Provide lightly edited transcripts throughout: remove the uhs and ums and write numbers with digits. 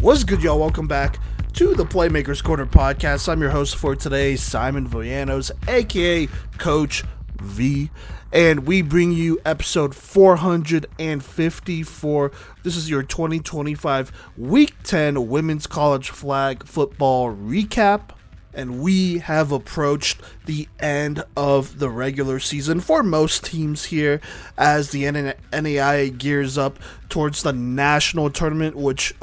What's good, y'all? Welcome back to the Playmakers Corner podcast. I'm your host for today, Simon Villanos, aka Coach V, and we bring you episode 454. This is your 2025 Week 10 Women's College Flag Football recap. And we have approached the end of the regular season for most teams here as the NAIA gears up towards the national tournament, which,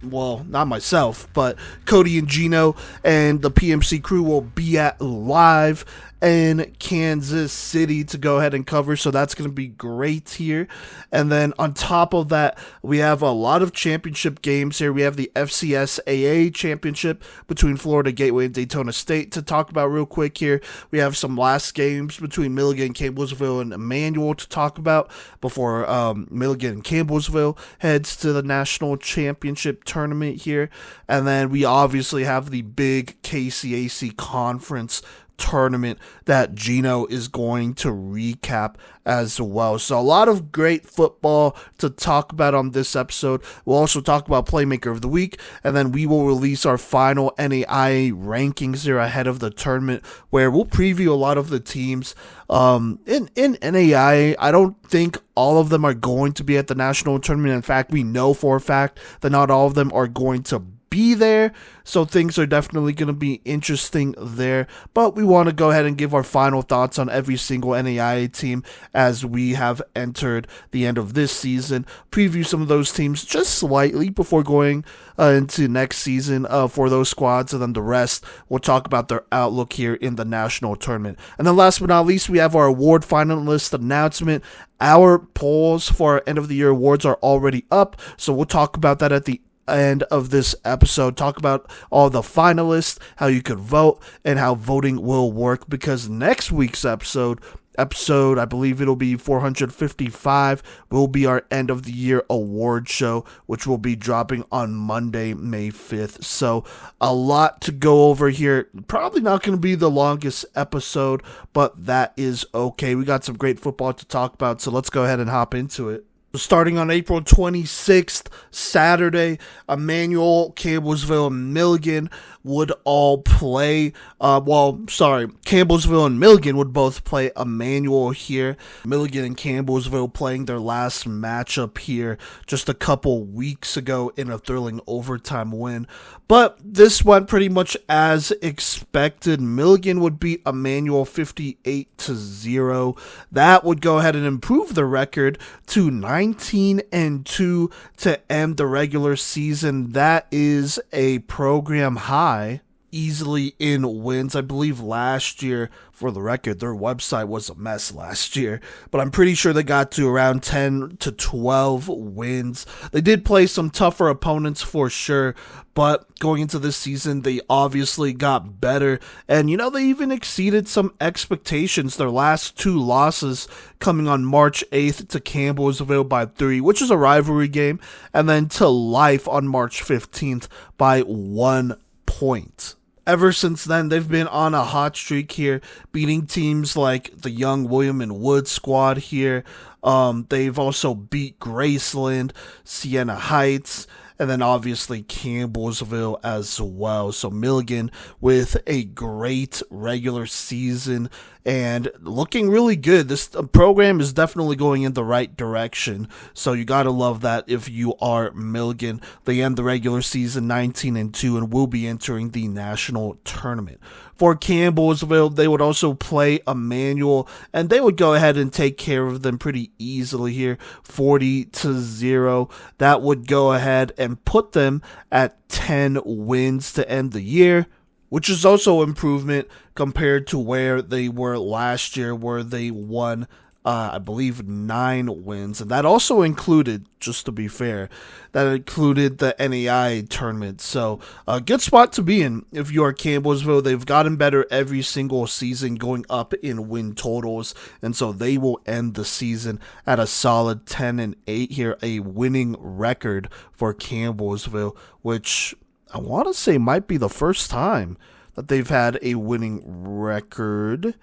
well, not myself, but Cody and Gino and the PMC crew will be at live in Kansas City to go ahead and cover, so that's going to be great here. And then on top of that, we have a lot of championship games here. We have the FCSAA championship between Florida Gateway and Daytona State to talk about real quick here. We have some last games between Milligan, Campbellsville, and Emmanuel to talk about before Milligan and Campbellsville heads to the national championship tournament here. And then we obviously have the big KCAC conference tournament that Gino is going to recap as well. So a lot of great football to talk about on this episode. We'll also talk about Playmaker of the Week, and then we will release our final NAIA rankings here ahead of the tournament, where we'll preview a lot of the teams in NAIA. I don't think all of them are going to be at the national tournament. In fact, we know for a fact that not all of them are going to be there, so things are definitely going to be interesting there, but we want to go ahead and give our final thoughts on every single NAIA team as we have entered the end of this season, preview some of those teams just slightly before going into next season for those squads, and then the rest we'll talk about their outlook here in the national tournament. And then last but not least, we have our award finalist announcement. Our polls for our end of the year awards are already up, so we'll talk about that at the end of this episode, talk about all the finalists, how you could vote, and how voting will work, because next week's episode, I believe it'll be 455, will be our end of the year award show, which will be dropping on Monday, May 5th. So a lot to go over here. Probably not going to be the longest episode, but that is okay. We got some great football to talk about, so let's go ahead and hop into it. Starting on April 26th, Saturday, Emmanuel, Campbellsville, and Milligan would all play. Campbellsville and Milligan would both play Emmanuel here. Milligan and Campbellsville playing their last matchup here just a couple weeks ago in a thrilling overtime win. But this went pretty much as expected. Milligan would beat Emmanuel 58-0. That would go ahead and improve the record to 19-2 to end the regular season. That is a program high. Easily in wins. I believe last year, for the record, their website was a mess last year, but I'm pretty sure they got to around 10 to 12 wins. They did play some tougher opponents for sure, but going into this season, they obviously got better, and they even exceeded some expectations. Their last two losses coming on March 8th to Campbellsville by 3, which is a rivalry game, and then to Life on March 15th by 1 point. Ever since then, they've been on a hot streak here, beating teams like the Young, William, and Wood squad here. They've also beat Graceland, Siena Heights, and then obviously Campbellsville as well. So Milligan with a great regular season and looking really good. This program is definitely going in the right direction, so you gotta love that if you are Milligan. They end the regular season 19-2 and will be entering the national tournament. For Campbellsville, they would also play Emmanuel, and they would go ahead and take care of them pretty easily here, 40-0. That would go ahead and put them at 10 wins to end the year, which is also improvement compared to where they were last year, where they won, I believe, 9 wins. And that also included, just to be fair, that included the NAIA tournament. So a good spot to be in if you are Campbellsville. They've gotten better every single season, going up in win totals. And so they will end the season at a solid 10-8 here, a winning record for Campbellsville, which I want to say might be the first time that they've had a winning record.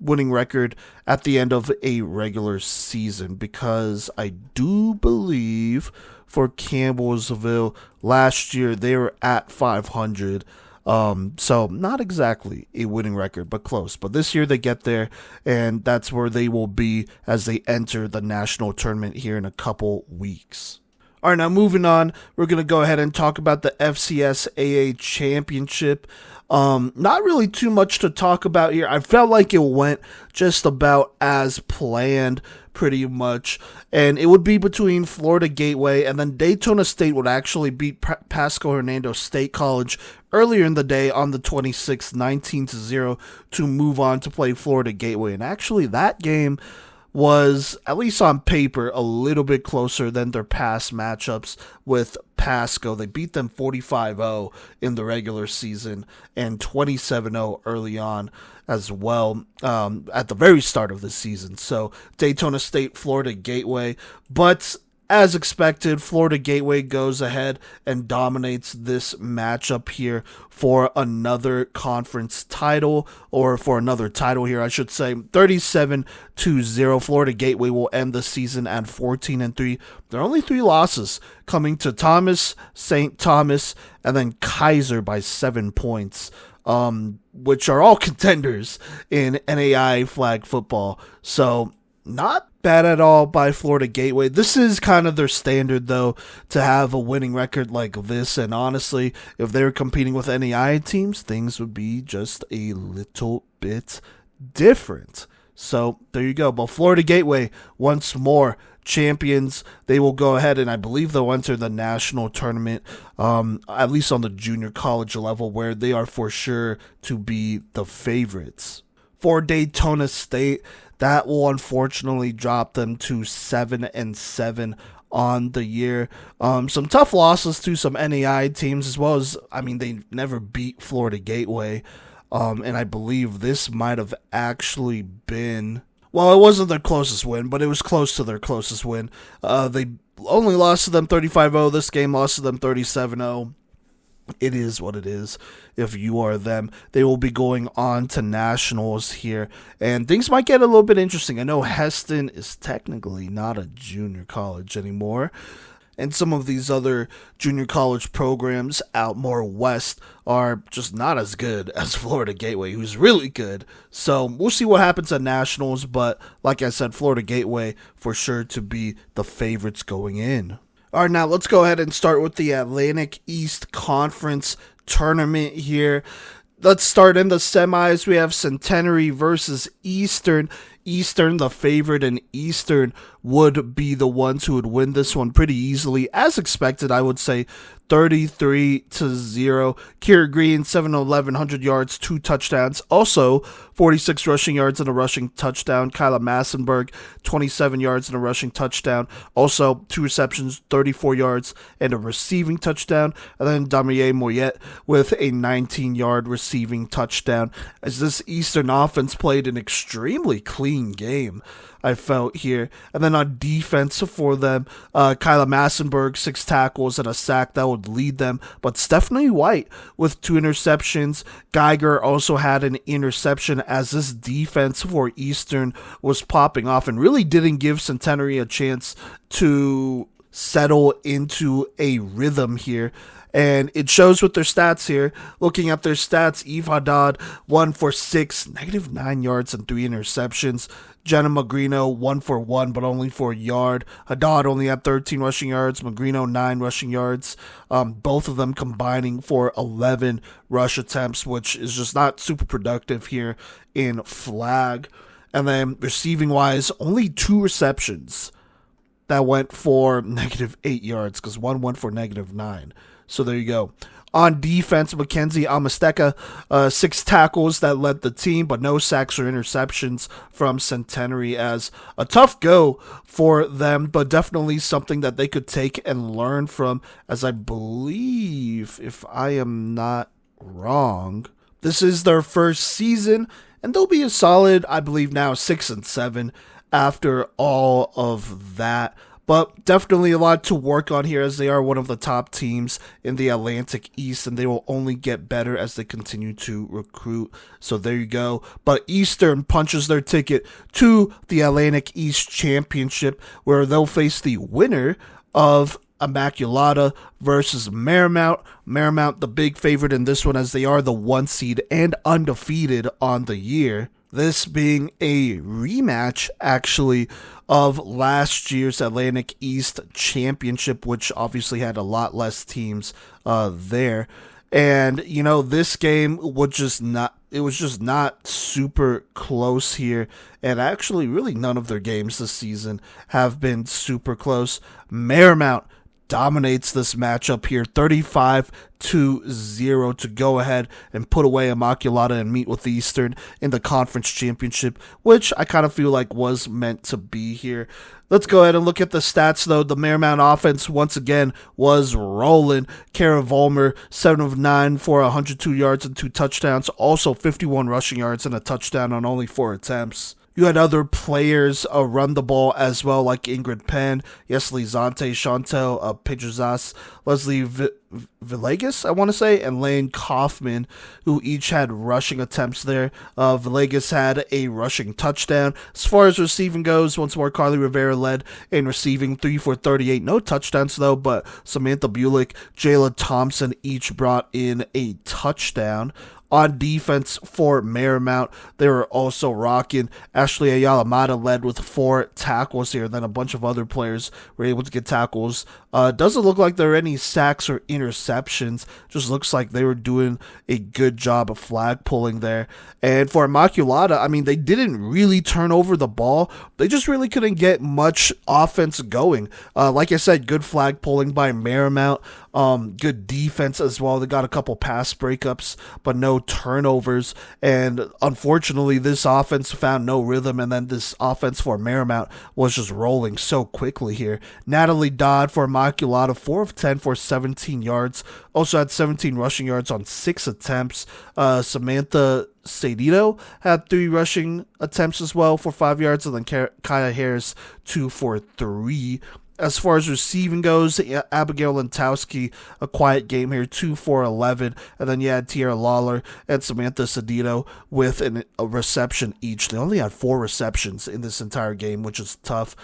Winning record at the end of a regular season, because I do believe for Campbellsville. Last year, they were at 500. So not exactly a winning record, but close. But this year they get there, and that's where they will be as they enter the national tournament here in a couple weeks. All right, now moving on, we're going to go ahead and talk about the FCSAA championship. Not really too much to talk about here. I felt like it went just about as planned, pretty much. And it would be between Florida Gateway and then Daytona State would actually beat Pasco Hernando State College earlier in the day on the 26th, 19-0 to move on to play Florida Gateway. And actually that game was, at least on paper, a little bit closer than their past matchups with Pasco. They beat them 45-0 in the regular season and 27-0 early on as well at the very start of the season. So Daytona State, Florida Gateway. But as expected, Florida Gateway goes ahead and dominates this matchup here for another conference title, or for another title here, I should say. 37-0. Florida Gateway will end the season at 14-3. There are only 3 losses, coming to Thomas, St. Thomas, and then Kaiser by 7 points, which are all contenders in NAIA flag football. So not bad at all by Florida Gateway. This is kind of their standard, though, to have a winning record like this. And honestly, if they were competing with NAIA teams, things would be just a little bit different. So there you go. But Florida Gateway, once more, champions. They will go ahead and I believe they'll enter the national tournament, at least on the junior college level, where they are for sure to be the favorites. For Daytona State, that will unfortunately drop them to 7-7 on the year. Some tough losses to some NAIA teams, as well as, they never beat Florida Gateway. And I believe this might have actually been, well, it wasn't their closest win, but it was close to their closest win. They only lost to them 35-0. This game lost to them 37-0. It is what it is. If you are them, they will be going on to nationals here, and things might get a little bit interesting. I know Heston is technically not a junior college anymore, and some of these other junior college programs out more west are just not as good as Florida Gateway, who's really good. So we'll see what happens at nationals, but like I said, Florida Gateway for sure to be the favorites going in. All right, now let's go ahead and start with the Atlantic East Conference tournament here. Let's start in the semis. We have Centenary versus Eastern. Eastern, the favorite, and Eastern would be the ones who would win this one pretty easily. As expected, I would say 33-0. Kira Green, 7-11, 100 yards, 2 touchdowns. Also, 46 rushing yards and a rushing touchdown. Kyla Massenberg, 27 yards and a rushing touchdown. Also, 2 receptions, 34 yards, and a receiving touchdown. And then Damier Moyet with a 19-yard receiving touchdown. As this Eastern offense played an extremely clean game, I felt here. And then on defense for them, Kyla Massenberg, 6 tackles and a sack that would lead them. But Stephanie White with 2 interceptions. Geiger also had an interception, as this defense for Eastern was popping off and really didn't give Centenary a chance to settle into a rhythm here. And it shows with their stats here. Looking at their stats, Eve Haddad, 1 for 6, -9 yards and 3 interceptions. Jenna Magrino, 1 for 1, but only for a yard. Haddad only had 13 rushing yards. Magrino, 9 rushing yards. Both of them combining for 11 rush attempts, which is just not super productive here in flag. And then receiving-wise, only 2 receptions that went for -8 yards, because one went for -9. So there you go. On defense, Mackenzie Amasteka, 6 tackles that led the team, but no sacks or interceptions from Centenary, as a tough go for them, but definitely something that they could take and learn from, as I believe, if I am not wrong, this is their first season, and they'll be a solid, I believe now, 6-7 after all of that. But definitely a lot to work on here, as they are one of the top teams in the Atlantic East, and they will only get better as they continue to recruit. So there you go. But Eastern punches their ticket to the Atlantic East Championship, where they'll face the winner of Immaculata versus Marymount. Marymount, the big favorite in this one, as they are the 1 seed and undefeated on the year. This being a rematch, actually, of last year's Atlantic East Championship, which obviously had a lot less teams there. And, this game was just not super close here. And actually, really none of their games this season have been super close. Marymount dominates this matchup here, 35-0 to go ahead and put away Immaculata and meet with Eastern in the conference championship, which I kind of feel like was meant to be here. Let's go ahead and look at the stats, though. The Marymount offense, once again, was rolling. Kara Vollmer, 7 of 9 for 102 yards and 2 touchdowns. Also 51 rushing yards and a touchdown on only 4 attempts. You had other players run the ball as well, like Ingrid Penn, Yesley Zante, Chantel Pedrozas, Leslie Villegas, I want to say, and Lane Kaufman, who each had rushing attempts there. Villegas had a rushing touchdown. As far as receiving goes, once more, Carly Rivera led in receiving, 3 for 38. No touchdowns, though, but Samantha Bulick, Jayla Thompson each brought in a touchdown. On defense for Marymount, they were also rocking. Ashley Ayalamada led with 4 tackles here. Then a bunch of other players were able to get tackles. Doesn't look like there are any sacks or interceptions. Just looks like they were doing a good job of flag pulling there. And for Immaculata, they didn't really turn over the ball. They just really couldn't get much offense going. Like I said, good flag pulling by Marymount. Good defense as well. They got a couple pass breakups, but no turnovers. And unfortunately, this offense found no rhythm. And then this offense for Marymount was just rolling so quickly here. Natalie Dodd for Immaculata, 4 of 10 for 17 yards. Also had 17 rushing yards on 6 attempts. Samantha Sadito had 3 rushing attempts as well for 5 yards. And then Kaya Harris, 2 for 3. As far as receiving goes, Abigail Lentowski, a quiet game here, 2 for 11. And then you had Tierra Lawler and Samantha Sadito with a reception each. They only had 4 receptions in this entire game, which is tough.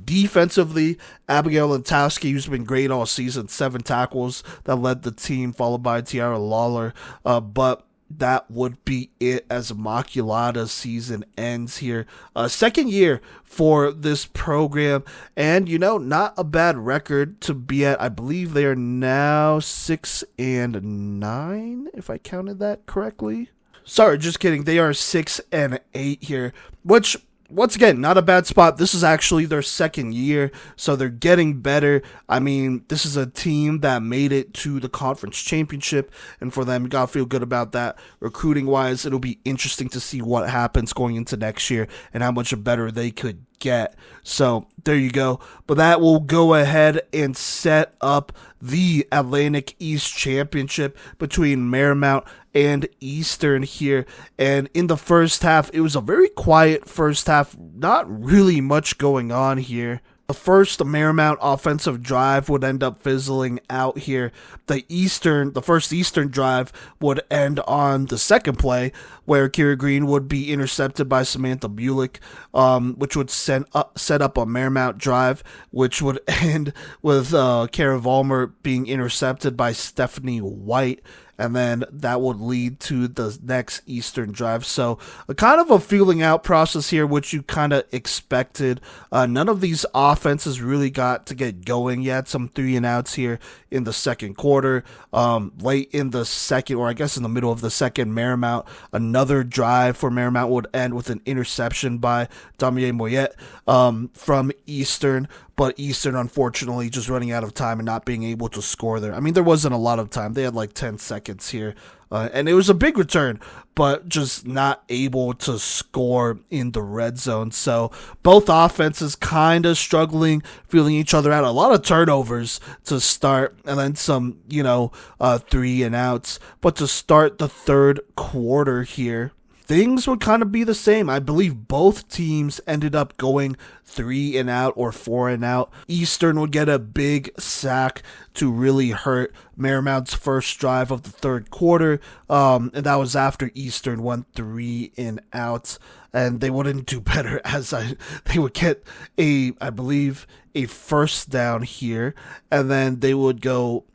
Defensively, Abigail Lentowski, who's been great all season, 7 tackles that led the team, followed by Tierra Lawler. But that would be it as Immaculata's season ends here. Second year for this program, and not a bad record to be at. I believe they are now 6-9, if I counted that correctly. Sorry, just kidding. They are 6-8 here, which, once again, not a bad spot. This is actually their second year, so they're getting better. This is a team that made it to the conference championship, and for them, you gotta feel good about that. Recruiting-wise, it'll be interesting to see what happens going into next year and how much better they could get. So there you go. But that will go ahead and set up the Atlantic East Championship between Marymount and Eastern here. And in the first half, it was a very quiet first half. Not really much going on here. The first Marymount offensive drive would end up fizzling out here. The first Eastern drive would end on the second play, where Kira Green would be intercepted by Samantha Bulick, which would set up a Marymount drive, which would end with Kara Vollmer being intercepted by Stephanie White. And then that would lead to the next Eastern drive. So a kind of a feeling out process here, which you kind of expected. None of these offenses really got to get going yet. Some 3-and-outs here in the second quarter. Late in the second, or I guess in the middle of the second, Marymount, another drive for Marymount would end with an interception by Damier Moyet from Eastern. But Eastern, unfortunately, just running out of time and not being able to score there. There wasn't a lot of time. They had like 10 seconds here. And it was a big return, but just not able to score in the red zone. So both offenses kind of struggling, feeling each other out. A lot of turnovers to start, and then some, 3-and-outs. But to start the third quarter here, things would kind of be the same. I believe both teams ended up going 3 and out or 4 and out. Eastern would get a big sack to really hurt Marymount's first drive of the third quarter, and that was after Eastern went 3 and out, and they wouldn't do better as they would get I believe a first down here, and then they would go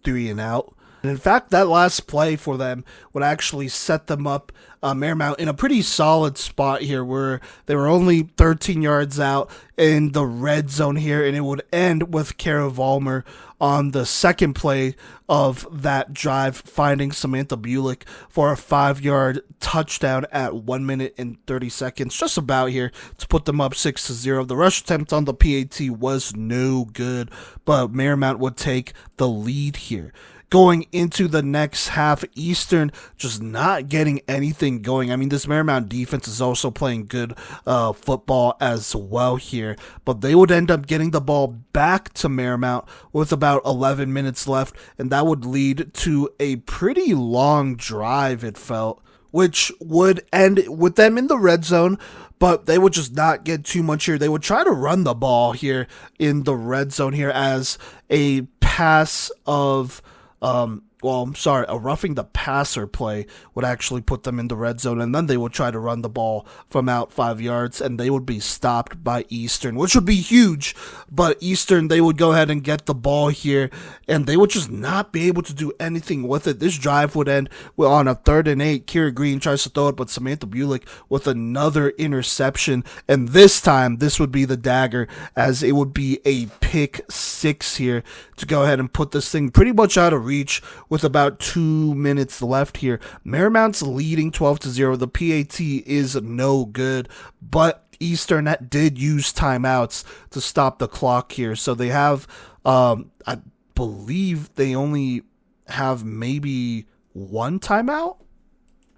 3 and out. And in fact, that last play for them would actually set them up, Marymount, in a pretty solid spot here where they were only 13 yards out in the red zone here, and it would end with Kara Vollmer on the second play of that drive, finding Samantha Bulick for a 5-yard touchdown at 1 minute and 30 seconds, just about here, to put them up 6-0. The rush attempt on the PAT was no good, but Marymount would take the lead here. Going into the next half, Eastern just not getting anything going. I mean, this Marymount defense is also playing good football as well here, but they would end up getting the ball back to Marymount with about 11 minutes left, and that would lead to a pretty long drive, it felt, which would end with them in the red zone, but they would just not get too much here. They would try to run the ball here in the red zone here as a pass of a roughing the passer play would actually put them in the red zone, and then they would try to run the ball from out 5 yards, and they would be stopped by Eastern, which would be huge. But Eastern, they would go ahead and get the ball here, and they would just not be able to do anything with it. This drive would end on a 3rd and 8. Kira Green tries to throw it, but Samantha Bulick with another interception, and this time, this would be the dagger, as it would be a pick 6 here to go ahead and put this thing pretty much out of reach with about 2 minutes left here. Marymount's leading 12-0. The PAT is no good, but Eastern did use timeouts to stop the clock here. So they have, I believe they only have maybe 1 timeout?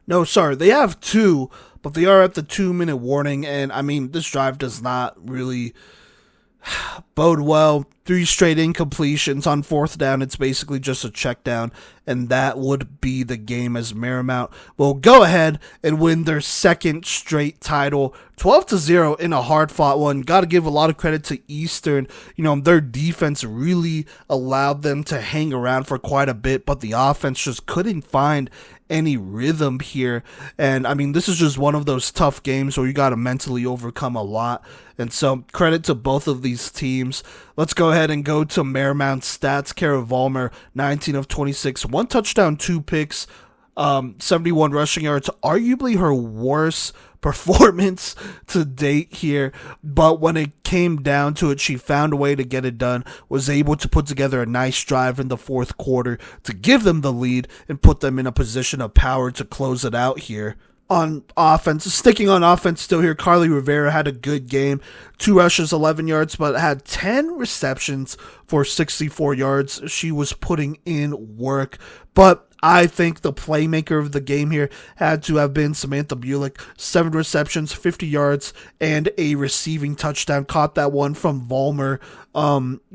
No, sorry, they have 2, but they are at the 2-minute warning, and I mean, this drive does not really bode well. 3 straight incompletions on 4th down. It's basically just a check down, and that would be the game, as Marymount will go ahead and win their 2nd straight title, 12-0 in a hard-fought one. Got to give a lot of credit to Eastern. You know, their defense really allowed them to hang around for quite a bit, but the offense just couldn't find any rhythm here. And I mean, this is just one of those tough games where you got to mentally overcome a lot. And so credit to both of these teams. Let's go ahead and go to Marymount's stats. Kara Vollmer, 19 of 26, 1 touchdown, 2 picks, 71 rushing yards, arguably her worst performance to date here, but when it came down to it, she found a way to get it done, was able to put together a nice drive in the 4th quarter to give them the lead and put them in a position of power to close it out here. On offense, sticking on offense still here, Carly Rivera had a good game, 2 rushes, 11 yards, but had 10 receptions for 64 yards. She was putting in work, but I think the playmaker of the game here had to have been Samantha Bulick. 7 receptions, 50 yards, and a receiving touchdown. Caught that one from Vollmer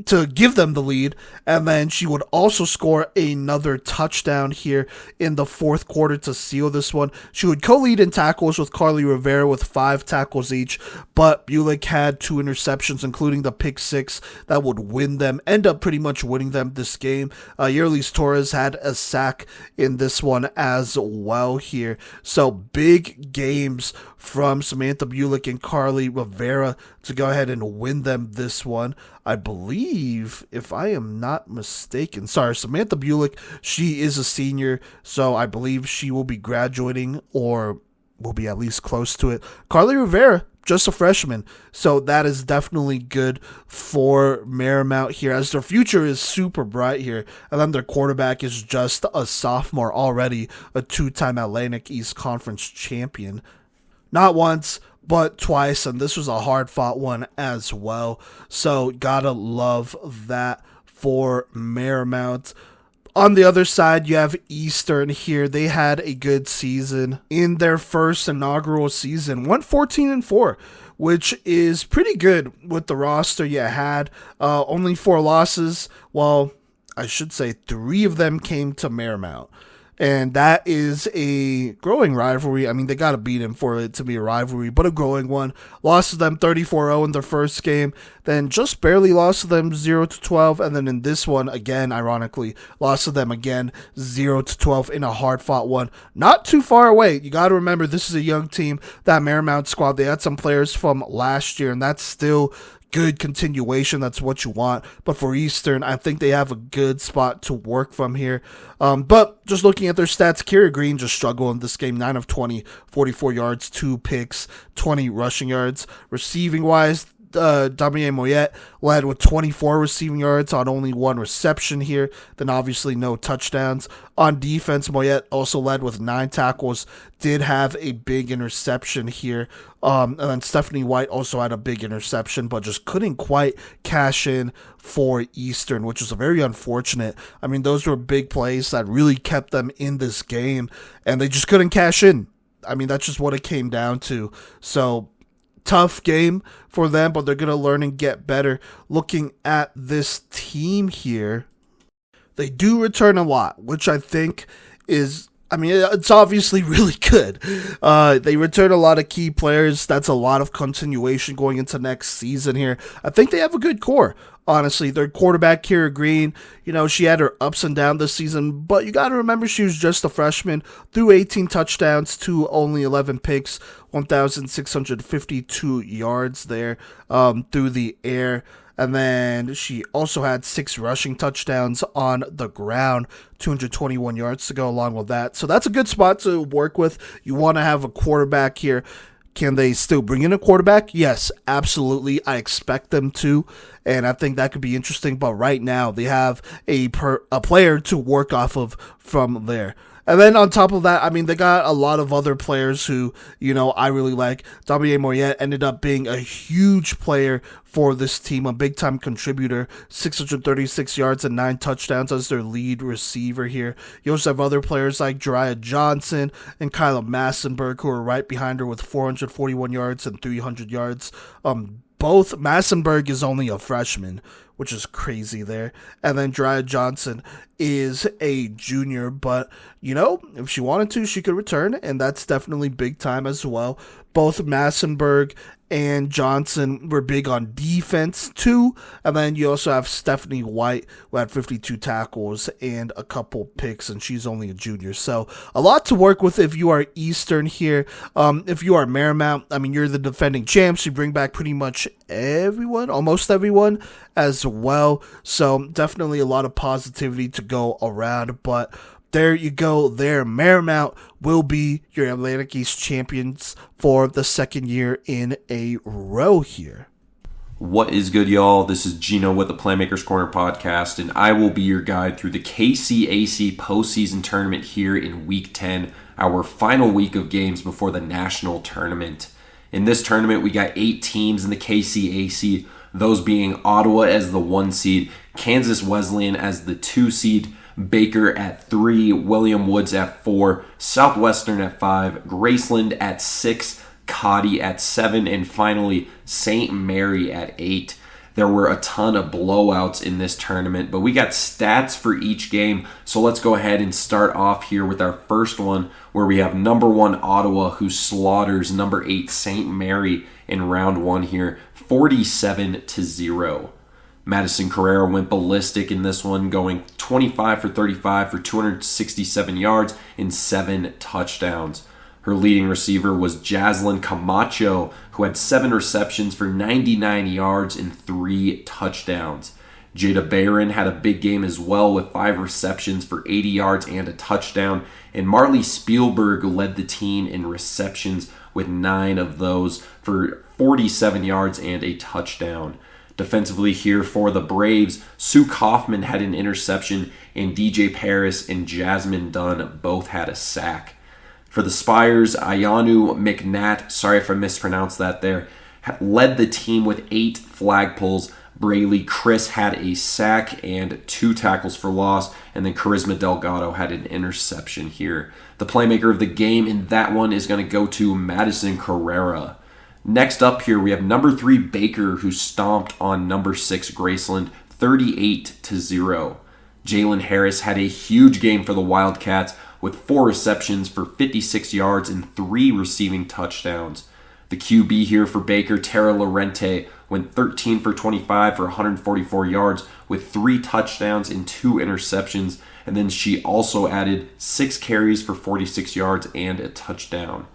to give them the lead, and then she would also score another touchdown here in the 4th quarter to seal this one. She would co-lead in tackles with Carly Rivera with 5 tackles each, but Bulick had 2 interceptions, including the pick 6 that would win them, end up pretty much winning them this game. Yerlis Torres had a sack in this one as well here. So big games from Samantha Bulick and Carly Rivera to go ahead and win them this one. I believe, if I am not mistaken, Samantha Bulick, she is a senior, so I believe she will be graduating or will be at least close to it. Carly Rivera, just a freshman, so that is definitely good for Marymount here, as their future is super bright here, and then their quarterback is just a sophomore already, a 2-time Atlantic East Conference champion. Not once, but twice, and this was a hard-fought one as well, so gotta love that for Marymount. On the other side, you have Eastern here. They had a good season in their first inaugural season. Went 14-4, which is pretty good with the roster you had. Only 4 losses. Well, I should say 3 of them came to Marymount. And that is a growing rivalry. I mean, they got to beat him for it to be a rivalry, but a growing one. Lost to them 34-0 in their first game, then just barely lost to them 0-12, and then in this one, again, ironically, lost to them again 0-12 in a hard-fought one. Not too far away. You got to remember, this is a young team. That Marymount squad, they had some players from last year, and that's still good continuation. That's what you want. But for Eastern, I think they have a good spot to work from here. But just looking at their stats, Kira Green just struggled in this game. 9 of 20, 44 yards, 2 picks, 20 rushing yards. Receiving wise, Damien Moyet led with 24 receiving yards on only 1 reception here. Then obviously no touchdowns. On defense, Moyet also led with 9 tackles. Did have a big interception here. And then Stephanie White also had a big interception, but just couldn't quite cash in for Eastern, which was very unfortunate. I mean, those were big plays that really kept them in this game, and they just couldn't cash in. I mean, that's just what it came down to. So, tough game for them, but they're going to learn and get better. Looking at this team here, they do return a lot, which I think is, I mean, it's obviously really good. They return a lot of key players. That's a lot of continuation going into next season here. I think they have a good core. Honestly, their quarterback, Kira Green, she had her ups and downs this season, but you got to remember she was just a freshman, threw 18 touchdowns to only 11 picks, 1,652 yards there through the air. And then she also had 6 rushing touchdowns on the ground, 221 yards to go along with that. So that's a good spot to work with. You want to have a quarterback here. Can they still bring in a quarterback? Yes, absolutely. I expect them to, and I think that could be interesting. But right now, they have a player to work off of from there. And then on top of that, I mean, they got a lot of other players who, I really like. Damien Moyet ended up being a huge player for this team, a big-time contributor, 636 yards and 9 touchdowns as their lead receiver here. You also have other players like Jariah Johnson and Kyla Massenberg, who are right behind her with 441 yards and 300 yards. Both Massenberg is only a freshman, which is crazy there. And then Jariah Johnson is a junior, but, if she wanted to, she could return, and that's definitely big time as well. Both Massenberg and Johnson were big on defense too. And then you also have Stephanie White, who had 52 tackles and a couple picks, and she's only a junior. So a lot to work with if you are Eastern here. If you are Marymount, I mean, you're the defending champs. You bring back pretty much everyone, almost everyone as well. So definitely a lot of positivity to go around. But there you go there. Marymount will be your Atlantic East champions for the second year in a row here. What is good, y'all? This is Gino with the Playmakers Corner podcast, and I will be your guide through the KCAC postseason tournament here in Week 10, our final week of games before the national tournament. In this tournament, we got 8 teams in the KCAC, those being Ottawa as the 1 seed, Kansas Wesleyan as the 2 seed, Baker at 3, William Woods at 4, Southwestern at 5, Graceland at 6, Cotty at 7, and finally St. Mary at 8. There were a ton of blowouts in this tournament, but we got stats for each game, so let's go ahead and start off here with our first one, where we have number 1 Ottawa, who slaughters number 8 St. Mary in round 1 here, 47-0. Madison Carrera went ballistic in this one, going 25 for 35 for 267 yards and 7 touchdowns. Her leading receiver was Jaslyn Camacho, who had 7 receptions for 99 yards and 3 touchdowns. Jada Barron had a big game as well with 5 receptions for 80 yards and a touchdown. And Marley Spielberg led the team in receptions with 9 of those for 47 yards and a touchdown. Defensively here for the Braves, Sue Kaufman had an interception, and DJ Paris and Jasmine Dunn both had a sack. For the Spires, Ayanu McNatt, sorry if I mispronounced that there, led the team with 8 flag pulls. Braley Chris had a sack and 2 tackles for loss, and then Charisma Delgado had an interception here. The playmaker of the game in that one is going to go to Madison Carrera. Next up here, we have number 3 Baker, who stomped on number 6 Graceland 38-0. Jalen Harris had a huge game for the Wildcats with 4 receptions for 56 yards and 3 receiving touchdowns. The QB here for Baker, Tara Lorente, went 13 for 25 for 144 yards with 3 touchdowns and 2 interceptions. And then she also added 6 carries for 46 yards and a touchdown.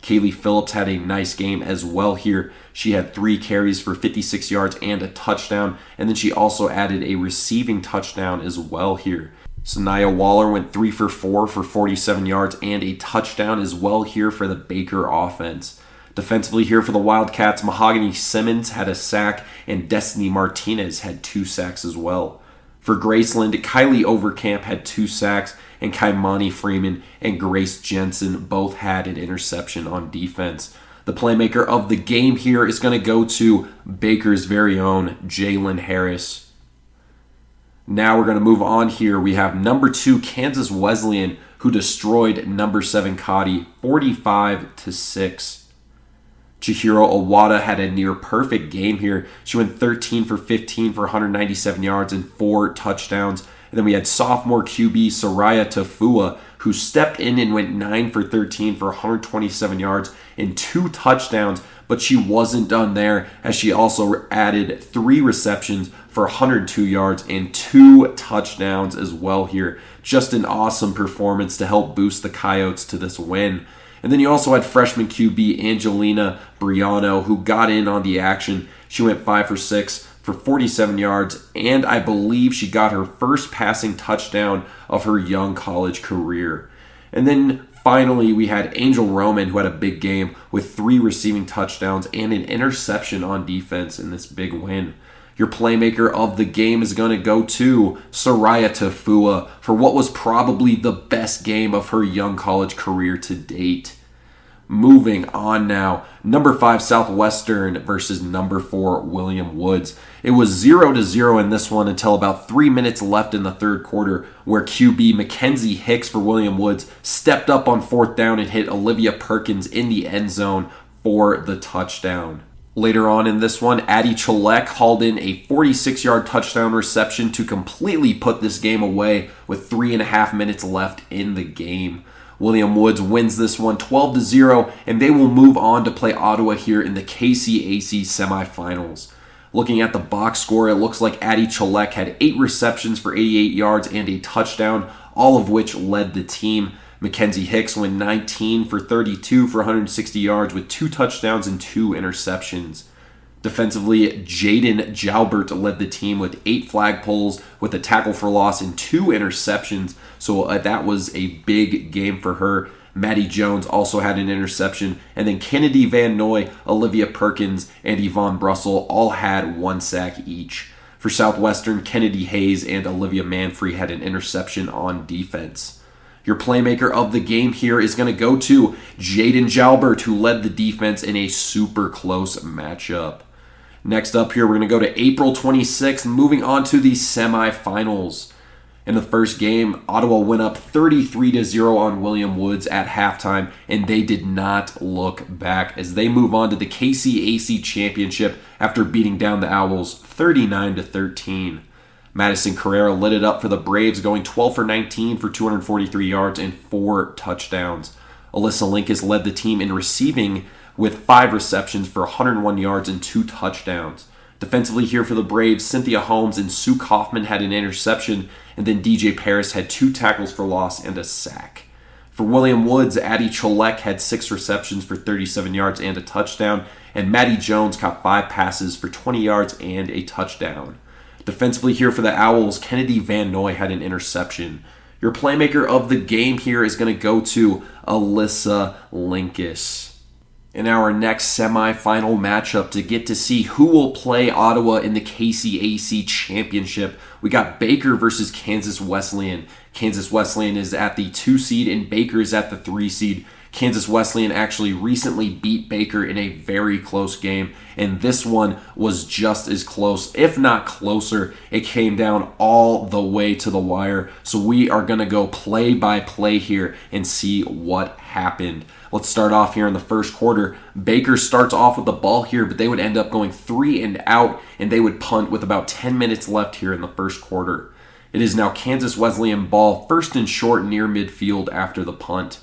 Kaylee Phillips had a nice game as well here. She had 3 carries for 56 yards and a touchdown. And then she also added a receiving touchdown as well here. Sanaya Waller went 3 for 4 for 47 yards and a touchdown as well here for the Baker offense. Defensively here for the Wildcats, Mahogany Simmons had a sack and Destiny Martinez had 2 sacks as well. For Graceland, Kylie Overcamp had 2 sacks, and Kaimani Freeman and Grace Jensen both had an interception on defense. The playmaker of the game here is going to go to Baker's very own Jalen Harris. Now we're going to move on here. We have number 2 Kansas Wesleyan, who destroyed number 7 Cotty 45-6. Chihiro Owada had a near perfect game here. She went 13 for 15 for 197 yards and 4 touchdowns. And then we had sophomore QB Soraya Tafua, who stepped in and went 9 for 13 for 127 yards and 2 touchdowns. But she wasn't done there, as she also added 3 receptions for 102 yards and 2 touchdowns as well here. Just an awesome performance to help boost the Coyotes to this win. And then you also had freshman QB Angelina Briano, who got in on the action. She went 5 for 6 for 47 yards, and I believe she got her first passing touchdown of her young college career. And then finally, we had Angel Roman, who had a big game with 3 receiving touchdowns and an interception on defense in this big win. Your playmaker of the game is going to go to Soraya Tafua for what was probably the best game of her young college career to date. Moving on now, number 5 Southwestern versus number 4 William Woods. It was 0-0 in this one until about 3 minutes left in the third quarter, where QB Mackenzie Hicks for William Woods stepped up on 4th down and hit Olivia Perkins in the end zone for the touchdown. Later on in this one, Addie Cholek hauled in a 46-yard touchdown reception to completely put this game away with 3.5 minutes left in the game. William Woods wins this one 12-0, and they will move on to play Ottawa here in the KCAC semifinals. Looking at the box score, it looks like Addie Cholek had 8 receptions for 88 yards and a touchdown, all of which led the team. Mackenzie Hicks went 19 for 32 for 160 yards with 2 touchdowns and 2 interceptions. Defensively, Jaden Jalbert led the team with 8 flag pulls with a tackle for loss and 2 interceptions, so that was a big game for her. Maddie Jones also had an interception, and then Kennedy Van Noy, Olivia Perkins, and Yvonne Brussel all had 1 sack each. For Southwestern, Kennedy Hayes and Olivia Manfrey had an interception on defense. Your playmaker of the game here is going to go to Jaden Jalbert, who led the defense in a super close matchup. Next up here, we're going to go to April 26th, moving on to the semifinals. In the first game, Ottawa went up 33-0 on William Woods at halftime, and they did not look back as they move on to the KCAC championship after beating down the Owls 39-13. Madison Carrera lit it up for the Braves, going 12 for 19 for 243 yards and 4 touchdowns. Alyssa Linkus led the team in receiving with 5 receptions for 101 yards and 2 touchdowns. Defensively here for the Braves, Cynthia Holmes and Sue Kaufman had an interception, and then DJ Paris had 2 tackles for loss and a sack. For William Woods, Addie Cholek had 6 receptions for 37 yards and a touchdown, and Maddie Jones caught 5 passes for 20 yards and a touchdown. Defensively here for the Owls, Kennedy Van Noy had an interception. Your playmaker of the game here is going to go to Alyssa Linkus. In our next semifinal matchup to get to see who will play Ottawa in the KCAC championship, we got Baker versus Kansas Wesleyan. Kansas Wesleyan is at the 2 seed and Baker is at the 3 seed. Kansas Wesleyan actually recently beat Baker in a very close game, and this one was just as close, if not closer. It came down all the way to the wire, so we are going to go play by play here and see what happened. Let's start off here in the first quarter. Baker starts off with the ball here, but they would end up going 3 and out, and they would punt with about 10 minutes left here in the first quarter. It is now Kansas Wesleyan ball, first and short near midfield after the punt.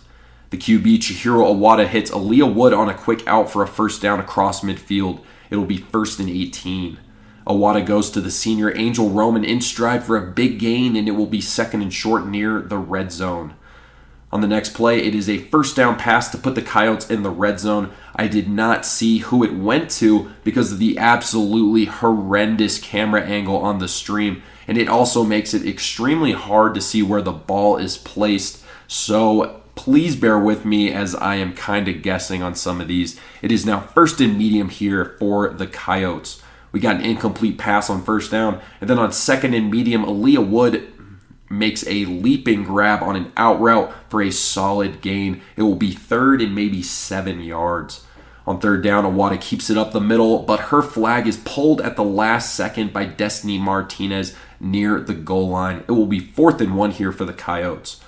The QB, Chihiro Awada, hits Aaliyah Wood on a quick out for a first down across midfield. It will be first and 18. Awada goes to the senior Angel Roman in stride for a big gain, and it will be second and short near the red zone. On the next play, it is a first down pass to put the Coyotes in the red zone. I did not see who it went to because of the absolutely horrendous camera angle on the stream, and it also makes it extremely hard to see where the ball is placed. So please bear with me as I am kind of guessing on some of these. It is now first and medium here for the Coyotes. We got an incomplete pass on first down, and then on second and medium, Aaliyah Wood makes a leaping grab on an out route for a solid gain. It will be third and maybe 7 yards. On third down, Awada keeps it up the middle, but her flag is pulled at the last second by Destiny Martinez near the goal line. It will be 4th and 1 here for the Coyotes.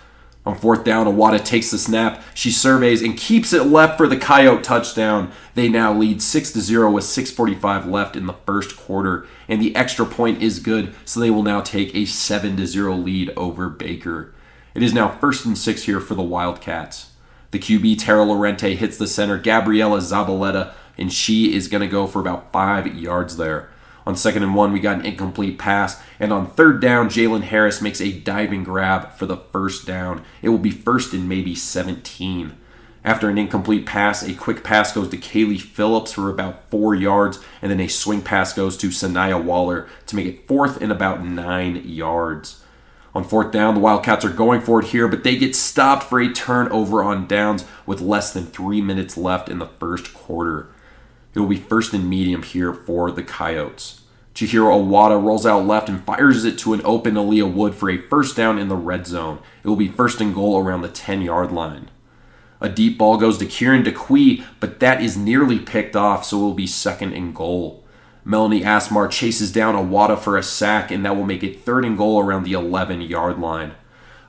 On fourth down, Awada takes the snap. She surveys and keeps it left for the Coyote touchdown. They now lead 6-0 with 6:45 left in the first quarter, and the extra point is good, so they will now take a 7-0 lead over Baker. It is now 1st and 6 here for the Wildcats. The QB, Tara Lorente, hits the center, Gabriela Zabaleta, and she is going to go for about 5 yards there. On 2nd and 1, we got an incomplete pass. And on 3rd down, Jalen Harris makes a diving grab for the first down. It will be first and maybe 17. After an incomplete pass, a quick pass goes to Kaylee Phillips for about 4 yards. And then a swing pass goes to Sanaya Waller to make it 4th and about 9 yards. On 4th down, the Wildcats are going for it here, but they get stopped for a turnover on downs with less than 3 minutes left in the first quarter. It will be first and medium here for the Coyotes. Chihiro Awada rolls out left and fires it to an open Aaliyah Wood for a first down in the red zone. It will be first and goal around the 10-yard line. A deep ball goes to Kieran DeQuee, but that is nearly picked off, so it will be 2nd and goal. Melanie Asmar chases down Awada for a sack, and that will make it 3rd and goal around the 11-yard line.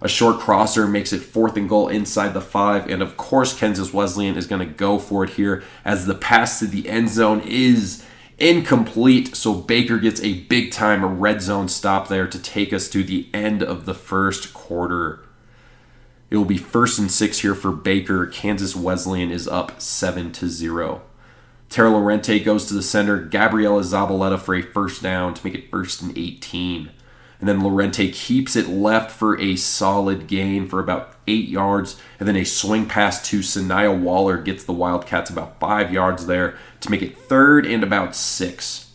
A short crosser makes it 4th and goal inside the 5, and of course Kansas Wesleyan is going to go for it here as the pass to the end zone is incomplete, so Baker gets a big-time red zone stop there to take us to the end of the first quarter. It will be 1st and 6 here for Baker. Kansas Wesleyan is up 7-0. Tara Lorente goes to the center, Gabriela Zabaleta for a first down to make it 1st and 18. And then Lorente keeps it left for a solid gain for about 8 yards. And then a swing pass to Sanaya Waller gets the Wildcats about 5 yards there to make it 3rd and about 6.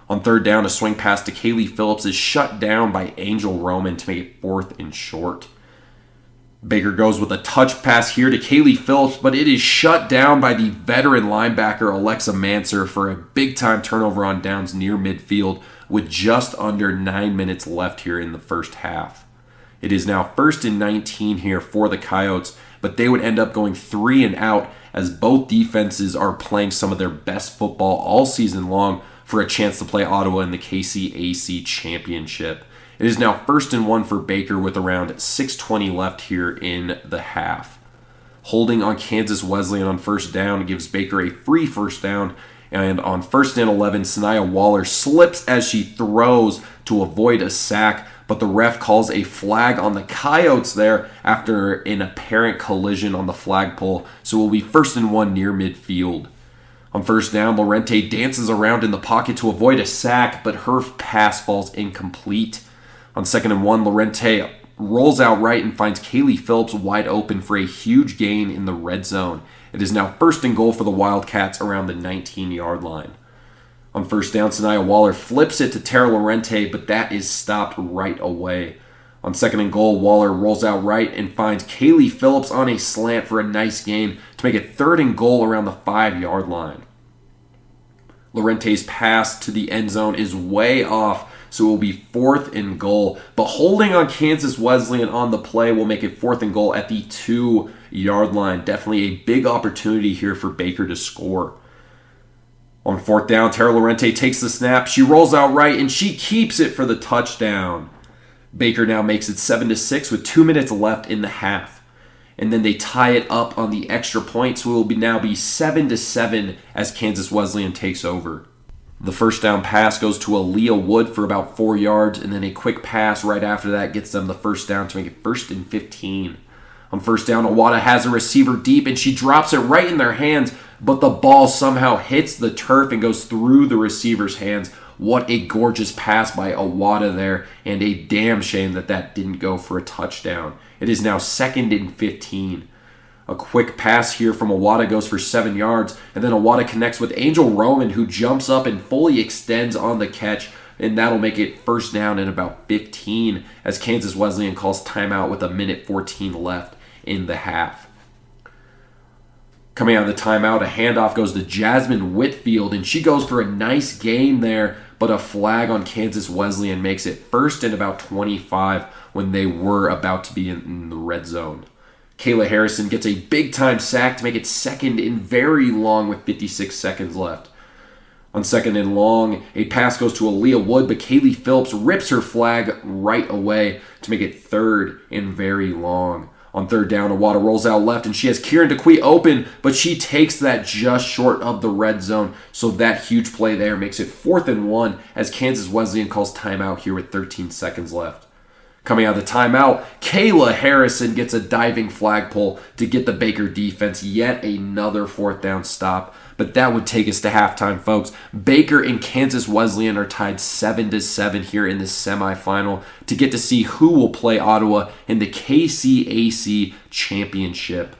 On 3rd down, a swing pass to Kaylee Phillips is shut down by Angel Roman to make it 4th and short. Baker goes with a touch pass here to Kaylee Phillips, but it is shut down by the veteran linebacker Alexa Manser for a big-time turnover on downs near midfield with just under 9 minutes left here in the first half. It is now 1st and 19 here for the Coyotes, but they would end up going 3 and out as both defenses are playing some of their best football all season long for a chance to play Ottawa in the KCAC championship. It is now 1st and 1 for Baker with around 6:20 left here in the half. Holding on Kansas Wesleyan on first down gives Baker a free first down, and on 1st and 11, Sanaya Waller slips as she throws to avoid a sack, but the ref calls a flag on the Coyotes there after an apparent collision on the flagpole, so it will be 1st and 1 near midfield. On first down, Lorente dances around in the pocket to avoid a sack, but her pass falls incomplete. On 2nd and 1, Lorente rolls out right and finds Kaylee Phillips wide open for a huge gain in the red zone. It is now 1st and goal for the Wildcats around the 19-yard line. On first down, Sanaya Waller flips it to Tara Lorente, but that is stopped right away. On 2nd and goal, Waller rolls out right and finds Kaylee Phillips on a slant for a nice gain to make it 3rd and goal around the 5-yard line. Lorente's pass to the end zone is way off, so it will be 4th and goal. But holding on Kansas Wesleyan on the play will make it 4th and goal at the 2-yard line. Definitely a big opportunity here for Baker to score. On 4th down, Tara Lorente takes the snap. She rolls out right, and she keeps it for the touchdown. Baker now makes it 7-6 with 2 minutes left in the half. And then they tie it up on the extra point, so it will now be 7-7 as Kansas Wesleyan takes over. The first down pass goes to Aaliyah Wood for about 4 yards, and then a quick pass right after that gets them the first down to make it 1st and 15. On first down, Awada has a receiver deep, and she drops it right in their hands, but the ball somehow hits the turf and goes through the receiver's hands. What a gorgeous pass by Awada there, and a damn shame that that didn't go for a touchdown. It is now 2nd and 15. A quick pass here from Awada goes for 7 yards, and then Awada connects with Angel Roman, who jumps up and fully extends on the catch, and that'll make it first down and about 15 as Kansas Wesleyan calls timeout with 1:14 left in the half. Coming out of the timeout, a handoff goes to Jasmine Whitfield, and she goes for a nice gain there, but a flag on Kansas Wesleyan makes it first and about 25 when they were about to be in the red zone. Kayla Harrison gets a big-time sack to make it 2nd and very long with 56 seconds left. On 2nd and long, a pass goes to Aaliyah Wood, but Kaylee Phillips rips her flag right away to make it 3rd and very long. On 3rd down, Awada rolls out left, and she has Kieran DeQuee open, but she takes that just short of the red zone, so that huge play there makes it 4th and 1 as Kansas Wesleyan calls timeout here with 13 seconds left. Coming out of the timeout, Kayla Harrison gets a diving flagpole to get the Baker defense yet another 4th down stop, but that would take us to halftime, folks. Baker and Kansas Wesleyan are tied 7-7 here in the semifinal to get to see who will play Ottawa in the KCAC championship.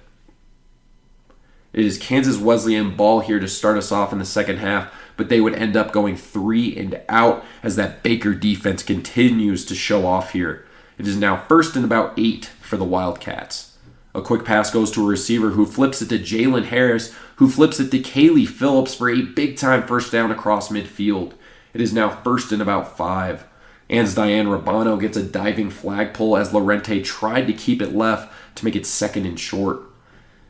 It is Kansas Wesleyan ball here to start us off in the second half, but they would end up going 3 and out as that Baker defense continues to show off here. It is now 1st and about 8 for the Wildcats. A quick pass goes to a receiver who flips it to Jalen Harris, who flips it to Kaylee Phillips for a big-time first down across midfield. It is now 1st and about 5. Ans Diane Rabano gets a diving flagpole as Lorente tried to keep it left to make it 2nd and short.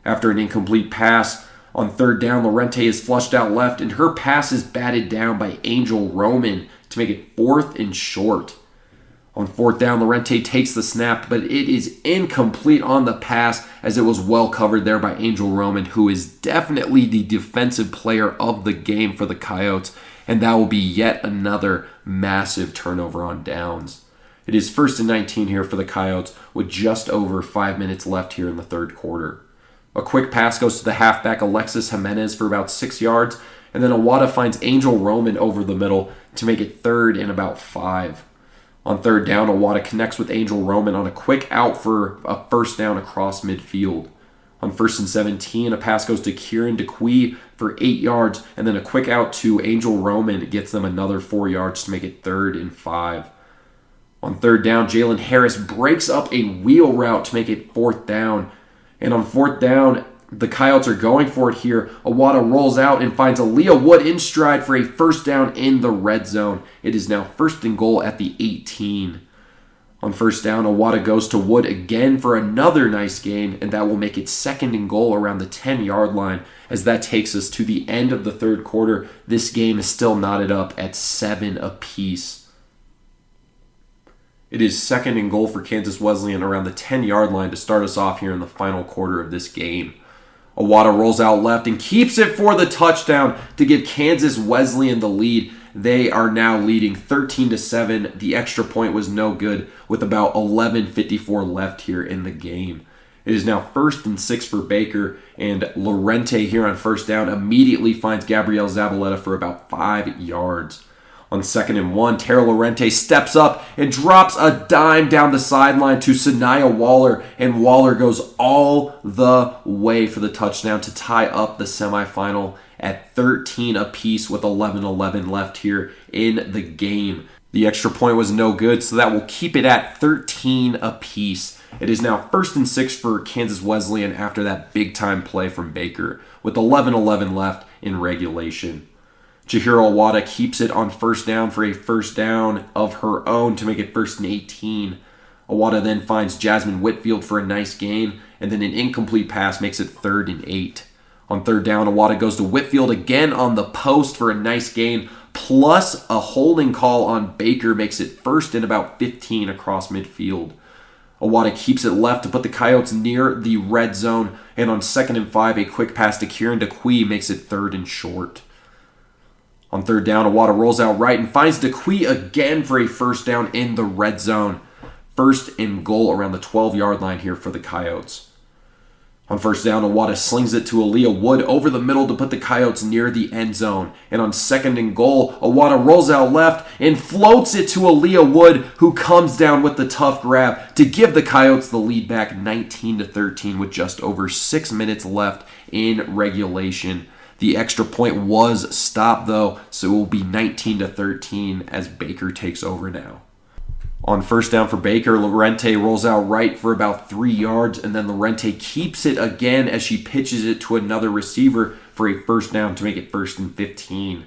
After an incomplete pass, on 3rd down, Lorente is flushed out left, and her pass is batted down by Angel Roman to make it 4th and short. On 4th down, Lorente takes the snap, but it is incomplete on the pass as it was well covered there by Angel Roman, who is definitely the defensive player of the game for the Coyotes, and that will be yet another massive turnover on downs. It is 1st and 19 here for the Coyotes with just over 5 minutes left here in the third quarter. A quick pass goes to the halfback Alexis Jimenez for about 6 yards, and then Awada finds Angel Roman over the middle to make it 3rd and about 5. On 3rd down, Awada connects with Angel Roman on a quick out for a first down across midfield. On 1st and 17, a pass goes to Kieran DeQuee for 8 yards, and then a quick out to Angel Roman gets them another 4 yards to make it 3rd and 5. On 3rd down, Jalen Harris breaks up a wheel route to make it 4th down. And on 4th down, the Coyotes are going for it here. Awada rolls out and finds Aaliyah Wood in stride for a first down in the red zone. It is now 1st and goal at the 18. On 1st down, Awada goes to Wood again for another nice gain, and that will make it 2nd and goal around the 10-yard line as that takes us to the end of the third quarter. This game is still knotted up at 7 apiece. It is 2nd and goal for Kansas Wesleyan around the 10-yard line to start us off here in the final quarter of this game. Awada rolls out left and keeps it for the touchdown to give Kansas Wesleyan the lead. They are now leading 13-7. The extra point was no good with about 11:54 left here in the game. It is now 1st and 6 for Baker, and Lorente here on 1st down immediately finds Gabrielle Zabaleta for about 5 yards. On 2nd and 1, Tara Lorente steps up and drops a dime down the sideline to Sanaya Waller, and Waller goes all the way for the touchdown to tie up the semifinal at 13 apiece with 11:11 left here in the game. The extra point was no good, so that will keep it at 13 apiece. It is now 1st and 6 for Kansas Wesleyan after that big-time play from Baker with 11:11 left in regulation. Chihiro Awada keeps it on 1st down for a first down of her own to make it 1st and 18. Awada then finds Jasmine Whitfield for a nice gain, and then an incomplete pass makes it 3rd and 8. On 3rd down, Awada goes to Whitfield again on the post for a nice gain, plus a holding call on Baker makes it 1st and about 15 across midfield. Awada keeps it left to put the Coyotes near the red zone, and on 2nd and 5, a quick pass to Kieran DeQuee makes it 3rd and short. On third down, Awada rolls out right and finds DeQuee again for a first down in the red zone. First and goal around the 12-yard line here for the Coyotes. On first down, Awada slings it to Aaliyah Wood over the middle to put the Coyotes near the end zone. And on second and goal, Awada rolls out left and floats it to Aaliyah Wood, who comes down with the tough grab to give the Coyotes the lead back 19-13 with just over 6 minutes left in regulation. The extra point was stopped though, so it will be 19-13 as Baker takes over now. On first down for Baker, Lorente rolls out right for about 3 yards, and then Lorente keeps it again as she pitches it to another receiver for a first down to make it 1st and 15.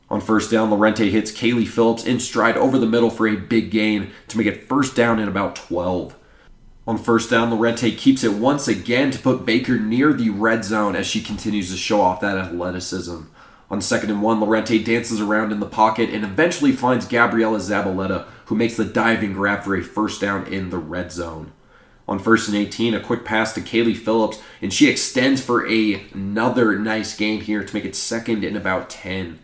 On first down, Lorente hits Kaylee Phillips in stride over the middle for a big gain to make it first down and about 12. On first down, Lorente keeps it once again to put Baker near the red zone as she continues to show off that athleticism. On 2nd and 1, Lorente dances around in the pocket and eventually finds Gabriela Zabaleta, who makes the diving grab for a first down in the red zone. On 1st and 18, a quick pass to Kaylee Phillips, and she extends for another nice gain here to make it 2nd and about 10.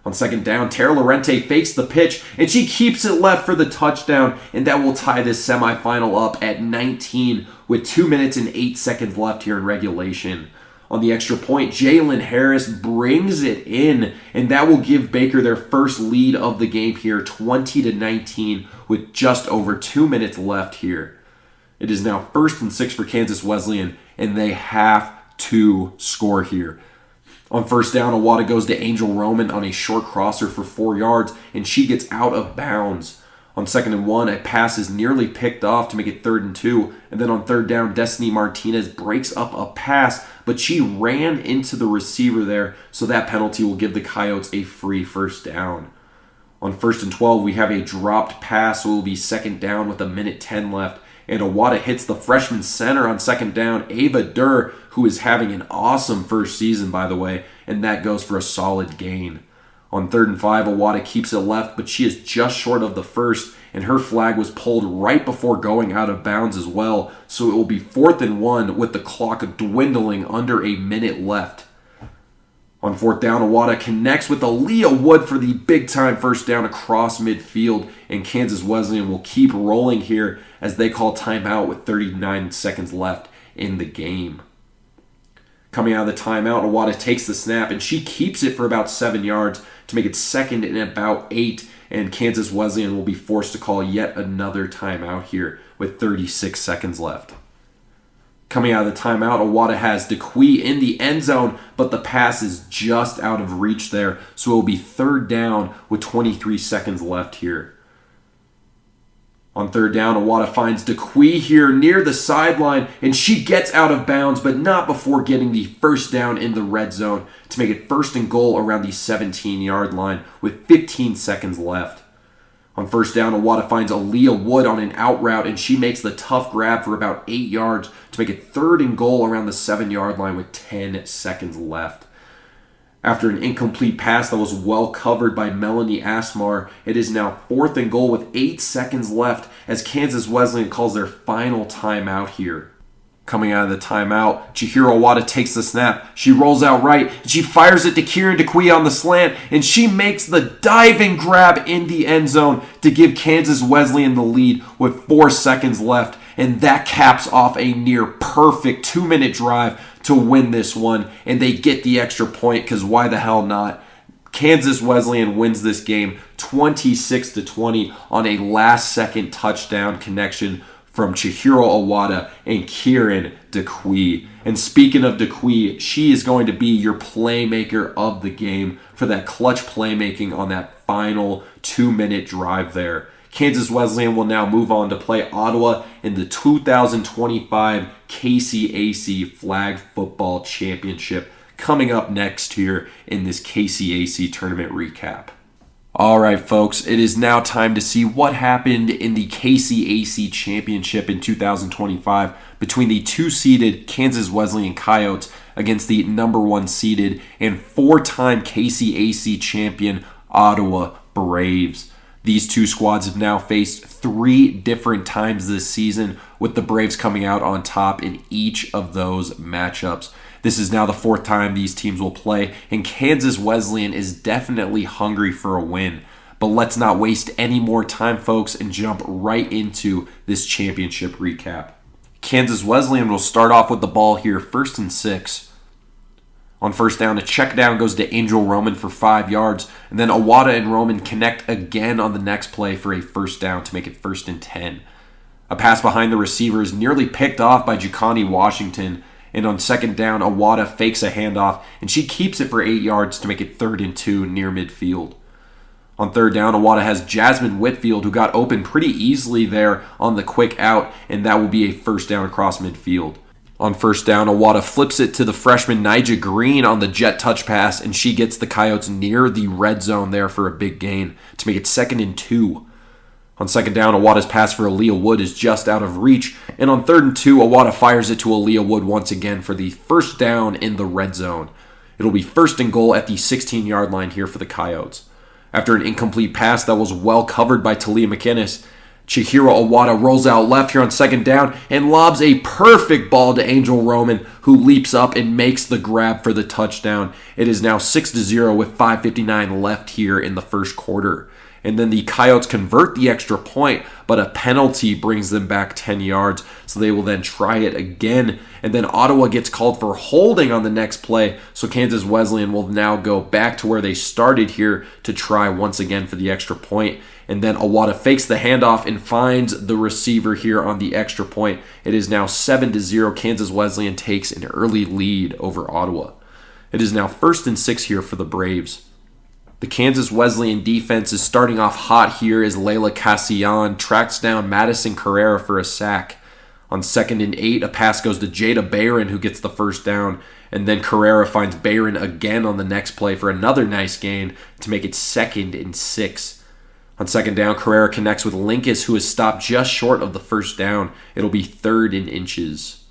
On 2nd down, Tara Lorente fakes the pitch, and she keeps it left for the touchdown, and that will tie this semifinal up at 19 with 2 minutes and 8 seconds left here in regulation. On the extra point, Jalen Harris brings it in, and that will give Baker their first lead of the game here, 20-19, with just over 2 minutes left here. It is now 1st and 6 for Kansas Wesleyan, and they have to score here. On first down, Awada goes to Angel Roman on a short crosser for 4 yards, and she gets out of bounds. On 2nd and 1, a pass is nearly picked off to make it 3rd and 2. And then on 3rd down, Destiny Martinez breaks up a pass, but she ran into the receiver there, so that penalty will give the Coyotes a free first down. On 1st and 12, we have a dropped pass, so it will be 2nd down with 1:10 left. And Awada hits the freshman center on 2nd down, Ava Durr, who is having an awesome first season, by the way, and that goes for a solid gain. On 3rd and 5, Awada keeps it left, but she is just short of the first, and her flag was pulled right before going out of bounds as well, so it will be 4th and 1 with the clock dwindling under a minute left. On 4th down, Awada connects with Aaliyah Wood for the big-time first down across midfield, and Kansas Wesleyan will keep rolling here as they call timeout with 39 seconds left in the game. Coming out of the timeout, Awada takes the snap, and she keeps it for about 7 yards to make it 2nd and about 8, and Kansas Wesleyan will be forced to call yet another timeout here with 36 seconds left. Coming out of the timeout, Awada has DeQuee in the end zone, but the pass is just out of reach there, so it will be 3rd down with 23 seconds left here. On 3rd down, Awada finds DeQuee here near the sideline, and she gets out of bounds, but not before getting the first down in the red zone to make it 1st and goal around the 17-yard line with 15 seconds left. On 1st down, Awada finds Aaliyah Wood on an out route, and she makes the tough grab for about 8 yards to make it 3rd and goal around the 7-yard line with 10 seconds left. After an incomplete pass that was well covered by Melanie Asmar, it is now 4th and goal with 8 seconds left as Kansas Wesleyan calls their final timeout here. Coming out of the timeout, Chihiro Awada takes the snap. She rolls out right, and she fires it to Kieran DeQuee on the slant, and she makes the diving grab in the end zone to give Kansas Wesleyan the lead with 4 seconds left, and that caps off a near perfect 2-minute drive to win this one, and they get the extra point because why the hell not? Kansas Wesleyan wins this game 26-20 on a last-second touchdown connection from Chihiro Awada and Kieran DeQuee. And speaking of DeQuee, she is going to be your playmaker of the game for that clutch playmaking on that final 2-minute drive there. Kansas Wesleyan will now move on to play Ottawa in the 2025 KCAC Flag Football Championship coming up next here in this KCAC tournament recap. All right, folks, it is now time to see what happened in the KCAC Championship in 2025 between the 2-seeded Kansas Wesleyan Coyotes against the number 1 seeded and 4-time KCAC champion Ottawa Braves. These two squads have now faced 3 different times this season, with the Braves coming out on top in each of those matchups. This is now the fourth time these teams will play, and Kansas Wesleyan is definitely hungry for a win. But let's not waste any more time, folks, and jump right into this championship recap. Kansas Wesleyan will start off with the ball here, 1st and 6. On first down, a check down goes to Angel Roman for 5 yards, and then Awada and Roman connect again on the next play for a first down to make it 1st and 10. A pass behind the receiver is nearly picked off by Jacani Washington, and on second down, Awada fakes a handoff, and she keeps it for 8 yards to make it 3rd and 2 near midfield. On third down, Awada has Jasmine Whitfield, who got open pretty easily there on the quick out, and that will be a first down across midfield. On first down, Awada flips it to the freshman Nija Green on the jet touch pass, and she gets the Coyotes near the red zone there for a big gain to make it 2nd and 2. On second down, Awada's pass for Aaliyah Wood is just out of reach, and on 3rd and 2, Awada fires it to Aaliyah Wood once again for the first down in the red zone. It'll be 1st and goal at the 16-yard line here for the Coyotes. After an incomplete pass that was well covered by Talia McInnes, Chihiro Awada rolls out left here on second down and lobs a perfect ball to Angel Roman, who leaps up and makes the grab for the touchdown. It is now 6-0 with 5:59 left here in the first quarter. And then the Coyotes convert the extra point, but a penalty brings them back 10 yards, so they will then try it again. And then Ottawa gets called for holding on the next play, so Kansas Wesleyan will now go back to where they started here to try once again for the extra point. And then Awada fakes the handoff and finds the receiver here on the extra point. It is now 7-0. Kansas Wesleyan takes an early lead over Ottawa. It is now 1st and 6 here for the Braves. The Kansas Wesleyan defense is starting off hot here as Layla Casillan tracks down Madison Carrera for a sack. On 2nd and 8, a pass goes to Jada Barron, who gets the first down, and then Carrera finds Barron again on the next play for another nice gain to make it 2nd and 6. On second down, Carrera connects with Linkus, who is stopped just short of the first down. It'll be 3rd and inches.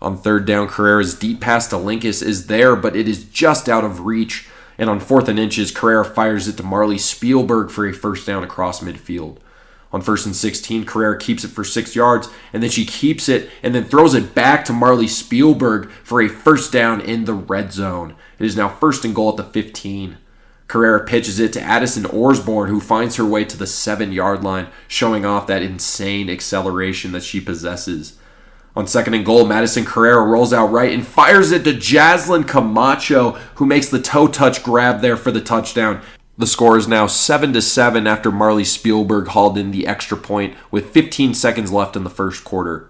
On third down, Carrera's deep pass to Linkus is there, but it is just out of reach. And on 4th and inches, Carrera fires it to Marley Spielberg for a first down across midfield. On 1st and 16, Carrera keeps it for 6 yards, and then she keeps it and then throws it back to Marley Spielberg for a first down in the red zone. It is now 1st and goal at the 15. Carrera pitches it to Addison Orsborn, who finds her way to the 7-yard line, showing off that insane acceleration that she possesses. On 2nd and goal, Madison Carrera rolls out right and fires it to Jaslyn Camacho, who makes the toe touch grab there for the touchdown. The score is now 7-7 after Marley Spielberg hauled in the extra point with 15 seconds left in the first quarter.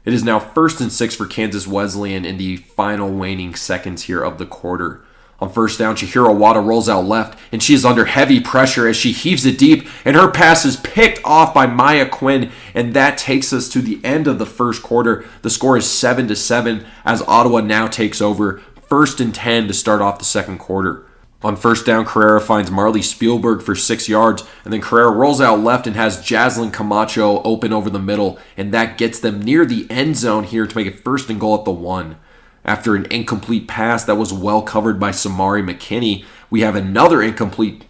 It is now 1st and 6 for Kansas Wesleyan in the final waning seconds here of the quarter. On first down, Chihiro Awada rolls out left, and she is under heavy pressure as she heaves it deep, and her pass is picked off by Maya Quinn, and that takes us to the end of the first quarter. The score is 7-7 as Ottawa now takes over, 1st and 10 to start off the second quarter. On first down, Carrera finds Marley Spielberg for 6 yards, and then Carrera rolls out left and has Jaslyn Camacho open over the middle, and that gets them near the end zone here to make it 1st and goal at the 1. After an incomplete pass that was well covered by Samari McKinney, we have another incomplete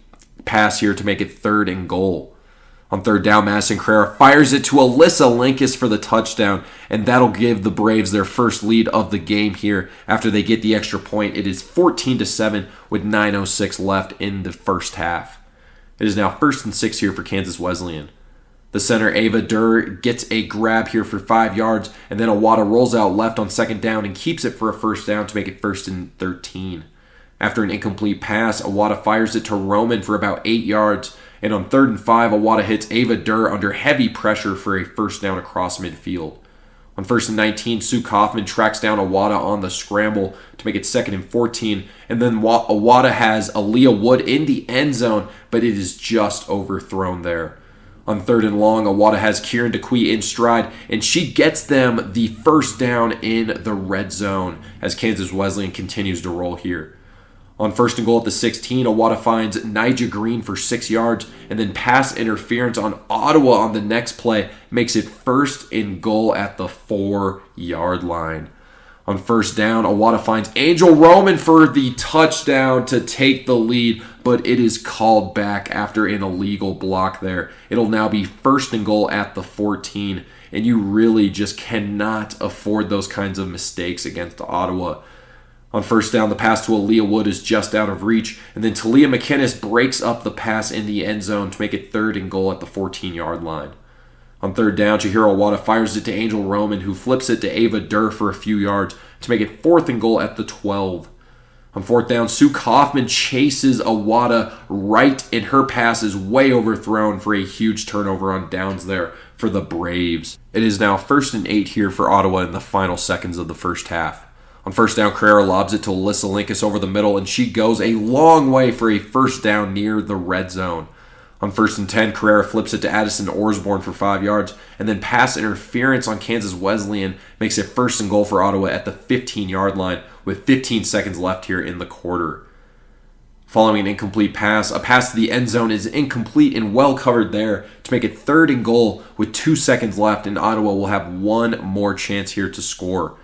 pass here to make it 3rd and goal. On third down, Madison Carrera fires it to Alyssa Linkus for the touchdown, and that'll give the Braves their first lead of the game here. After they get the extra point, it is 14-7 with 9:06 left in the first half. It is now 1st and 6 here for Kansas Wesleyan. The center, Ava Durr, gets a grab here for 5 yards, and then Awada rolls out left on second down and keeps it for a first down to make it 1st and 13. After an incomplete pass, Awada fires it to Roman for about 8 yards, and on 3rd and 5, Awada hits Ava Durr under heavy pressure for a first down across midfield. On 1st and 19, Sue Kaufman tracks down Awada on the scramble to make it 2nd and 14, and then Awada has Aaliyah Wood in the end zone, but it is just overthrown there. On 3rd and long, Awada has Kieran DeQuee in stride, and she gets them the first down in the red zone as Kansas Wesleyan continues to roll here. On 1st and goal at the 16, Awada finds Nija Green for 6 yards, and then pass interference on Ottawa on the next play makes it 1st and goal at the 4-yard line. On first down, Awada finds Angel Roman for the touchdown to take the lead, but it is called back after an illegal block there. It'll now be 1st and goal at the 14, and you really just cannot afford those kinds of mistakes against Ottawa. On first down, the pass to Aaliyah Wood is just out of reach, and then Talia McInnes breaks up the pass in the end zone to make it 3rd and goal at the 14-yard line. On third down, Chihiro Awada fires it to Angel Roman, who flips it to Ava Durr for a few yards to make it 4th and goal at the 12. On fourth down, Sue Kaufman chases Awada right, and her pass is way overthrown for a huge turnover on downs there for the Braves. It is now 1st and 8 here for Ottawa in the final seconds of the first half. On first down, Carrera lobs it to Alyssa Linkus over the middle, and she goes a long way for a first down near the red zone. On 1st and 10, Carrera flips it to Addison Osborne for 5 yards, and then pass interference on Kansas Wesleyan makes it 1st and goal for Ottawa at the 15-yard line with 15 seconds left here in the quarter. Following an incomplete pass, a pass to the end zone is incomplete and well covered there to make it 3rd and goal with 2 seconds left, and Ottawa will have one more chance here to score.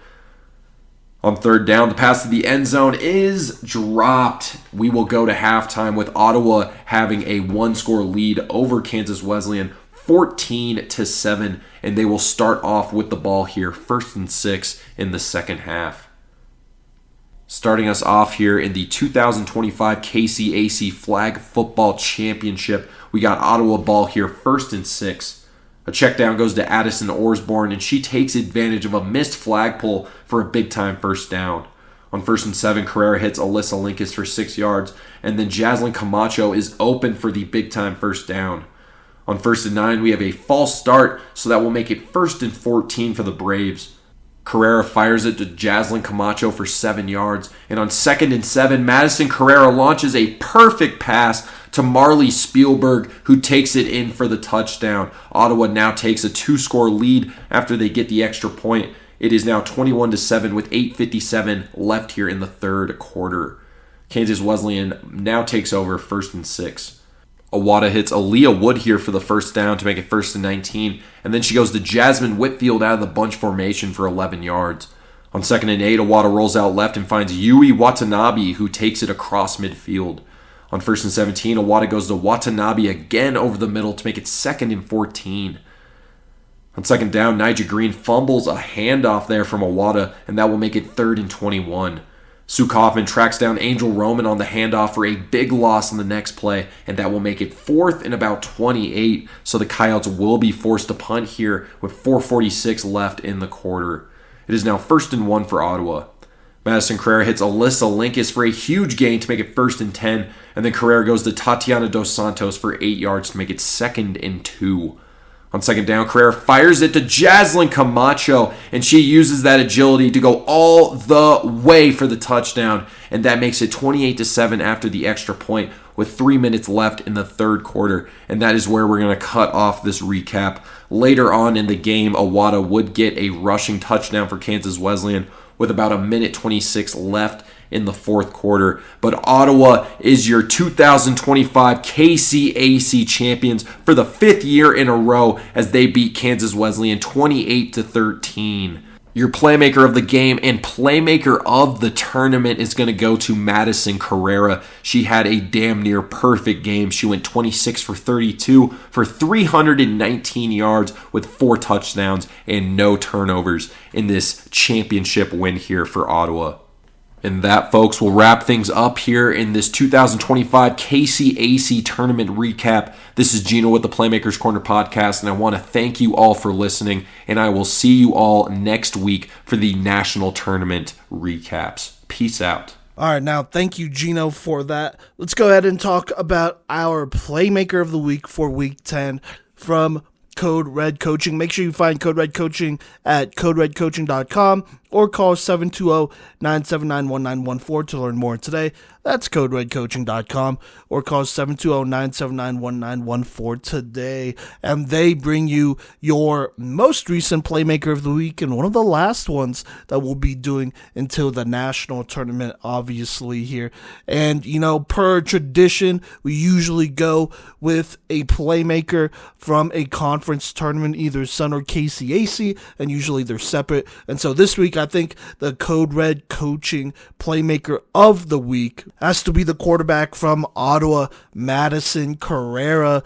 On third down, the pass to the end zone is dropped. We will go to halftime with Ottawa having a 1-score lead over Kansas Wesleyan, 14-7, and they will start off with the ball here, 1st and 6 in the second half. Starting us off here in the 2025 KCAC Flag Football Championship, we got Ottawa ball here, 1st and 6. A check down goes to Addison Osborne, and she takes advantage of a missed flagpole for a big-time first down. On 1st and 7, Carrera hits Alyssa Linkus for 6 yards, and then Jaslyn Camacho is open for the big-time first down. On 1st and 9, we have a false start, so that will make it 1st and 14 for the Braves. Carrera fires it to Jaslyn Camacho for 7 yards, and on 2nd and 7, Madison Carrera launches a perfect pass to Marley Spielberg, who takes it in for the touchdown. Ottawa now takes a 2-score lead after they get the extra point. It is now 21-7 with 8:57 left here in the third quarter. Kansas Wesleyan now takes over 1st and 6. Awada hits Aaliyah Wood here for the first down to make it 1st and 19, and then she goes to Jasmine Whitfield out of the bunch formation for 11 yards. On 2nd and 8, Awada rolls out left and finds Yui Watanabe, who takes it across midfield. On 1st and 17, Awada goes to Watanabe again over the middle to make it 2nd and 14. On 2nd down, Nigel Green fumbles a handoff there from Awada, and that will make it 3rd and 21. Sue Kaufman tracks down Angel Roman on the handoff for a big loss in the next play, and that will make it 4th and about 28, so the Coyotes will be forced to punt here with 4:46 left in the quarter. It is now 1st and 1 for Ottawa. Madison Carrera hits Alyssa Linkus for a huge gain to make it 1st and 10, and then Carrera goes to Tatiana Dos Santos for 8 yards to make it 2nd and 2. On 2nd down, Carrera fires it to Jaslyn Camacho, and she uses that agility to go all the way for the touchdown, and that makes it 28-7 after the extra point with 3 minutes left in the third quarter, and that is where we're going to cut off this recap. Later on in the game, Awada would get a rushing touchdown for Kansas Wesleyan with about 1:26 left in the fourth quarter. But Ottawa is your 2025 KCAC champions for the 5th year in a row as they beat Kansas Wesleyan 28-13. Your playmaker of the game and playmaker of the tournament is going to go to Madison Carrera. She had a damn near perfect game. She went 26 for 32 for 319 yards with 4 touchdowns and no turnovers in this championship win here for Ottawa. And that, folks, will wrap things up here in this 2025 KCAC tournament recap. This is Gino with the Playmakers Corner podcast, and I want to thank you all for listening, and I will see you all next week for the national tournament recaps. Peace out. All right, now thank you, Gino, for that. Let's go ahead and talk about our Playmaker of the Week for Week 10 from Code Red Coaching. Make sure you find Code Red Coaching at coderedcoaching.com or call 720-979-1914 to learn more today. That's coderedcoaching.com or call 720-979-1914 today. And they bring you your most recent Playmaker of the Week and one of the last ones that we'll be doing until the national tournament, obviously, here. And, you know, per tradition, we usually go with a Playmaker from a conference tournament, either Sun or KCAC, and usually they're separate. And so this week, I think the Code Red Coaching Playmaker of the Week has to be the quarterback from Ottawa, Madison Carrera.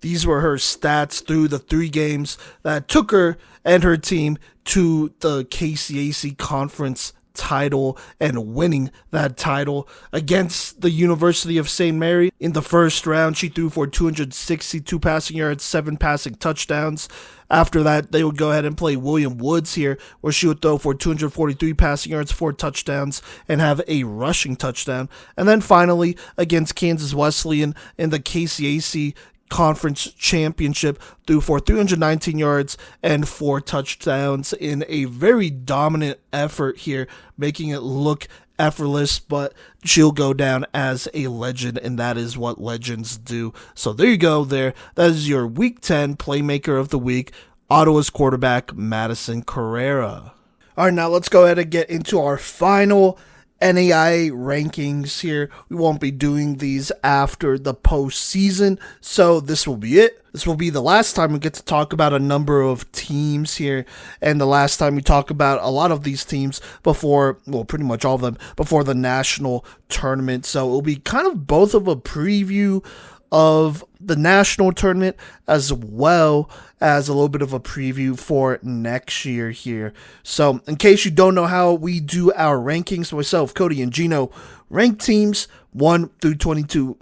These were her stats through the 3 games that took her and her team to the KCAC conference title and winning that title against the University of St. Mary. In the first round, she threw for 262 passing yards, 7 passing touchdowns. After that, they would go ahead and play William Woods here, where she would throw for 243 passing yards, 4 touchdowns, and have a rushing touchdown. And then finally, against Kansas Wesleyan in the KCAC Conference Championship, threw for 319 yards and 4 touchdowns in a very dominant effort here, making it look effortless, but she'll go down as a legend, and that is what legends do. So there you go there. That is your Week 10 Playmaker of the Week, Ottawa's quarterback, Madison Carrera. All right, now let's go ahead and get into our final NAIA rankings here. We won't be doing these after the postseason, so this will be it. This will be the last time we get to talk about a number of teams here, and the last time we talk about a lot of these teams before, well, pretty much all of them, before the national tournament. So it'll be kind of both of a preview of the national tournament as well as a little bit of a preview for next year here. So in case you don't know how we do our rankings, myself, Cody, and Gino rank teams 1 through 22,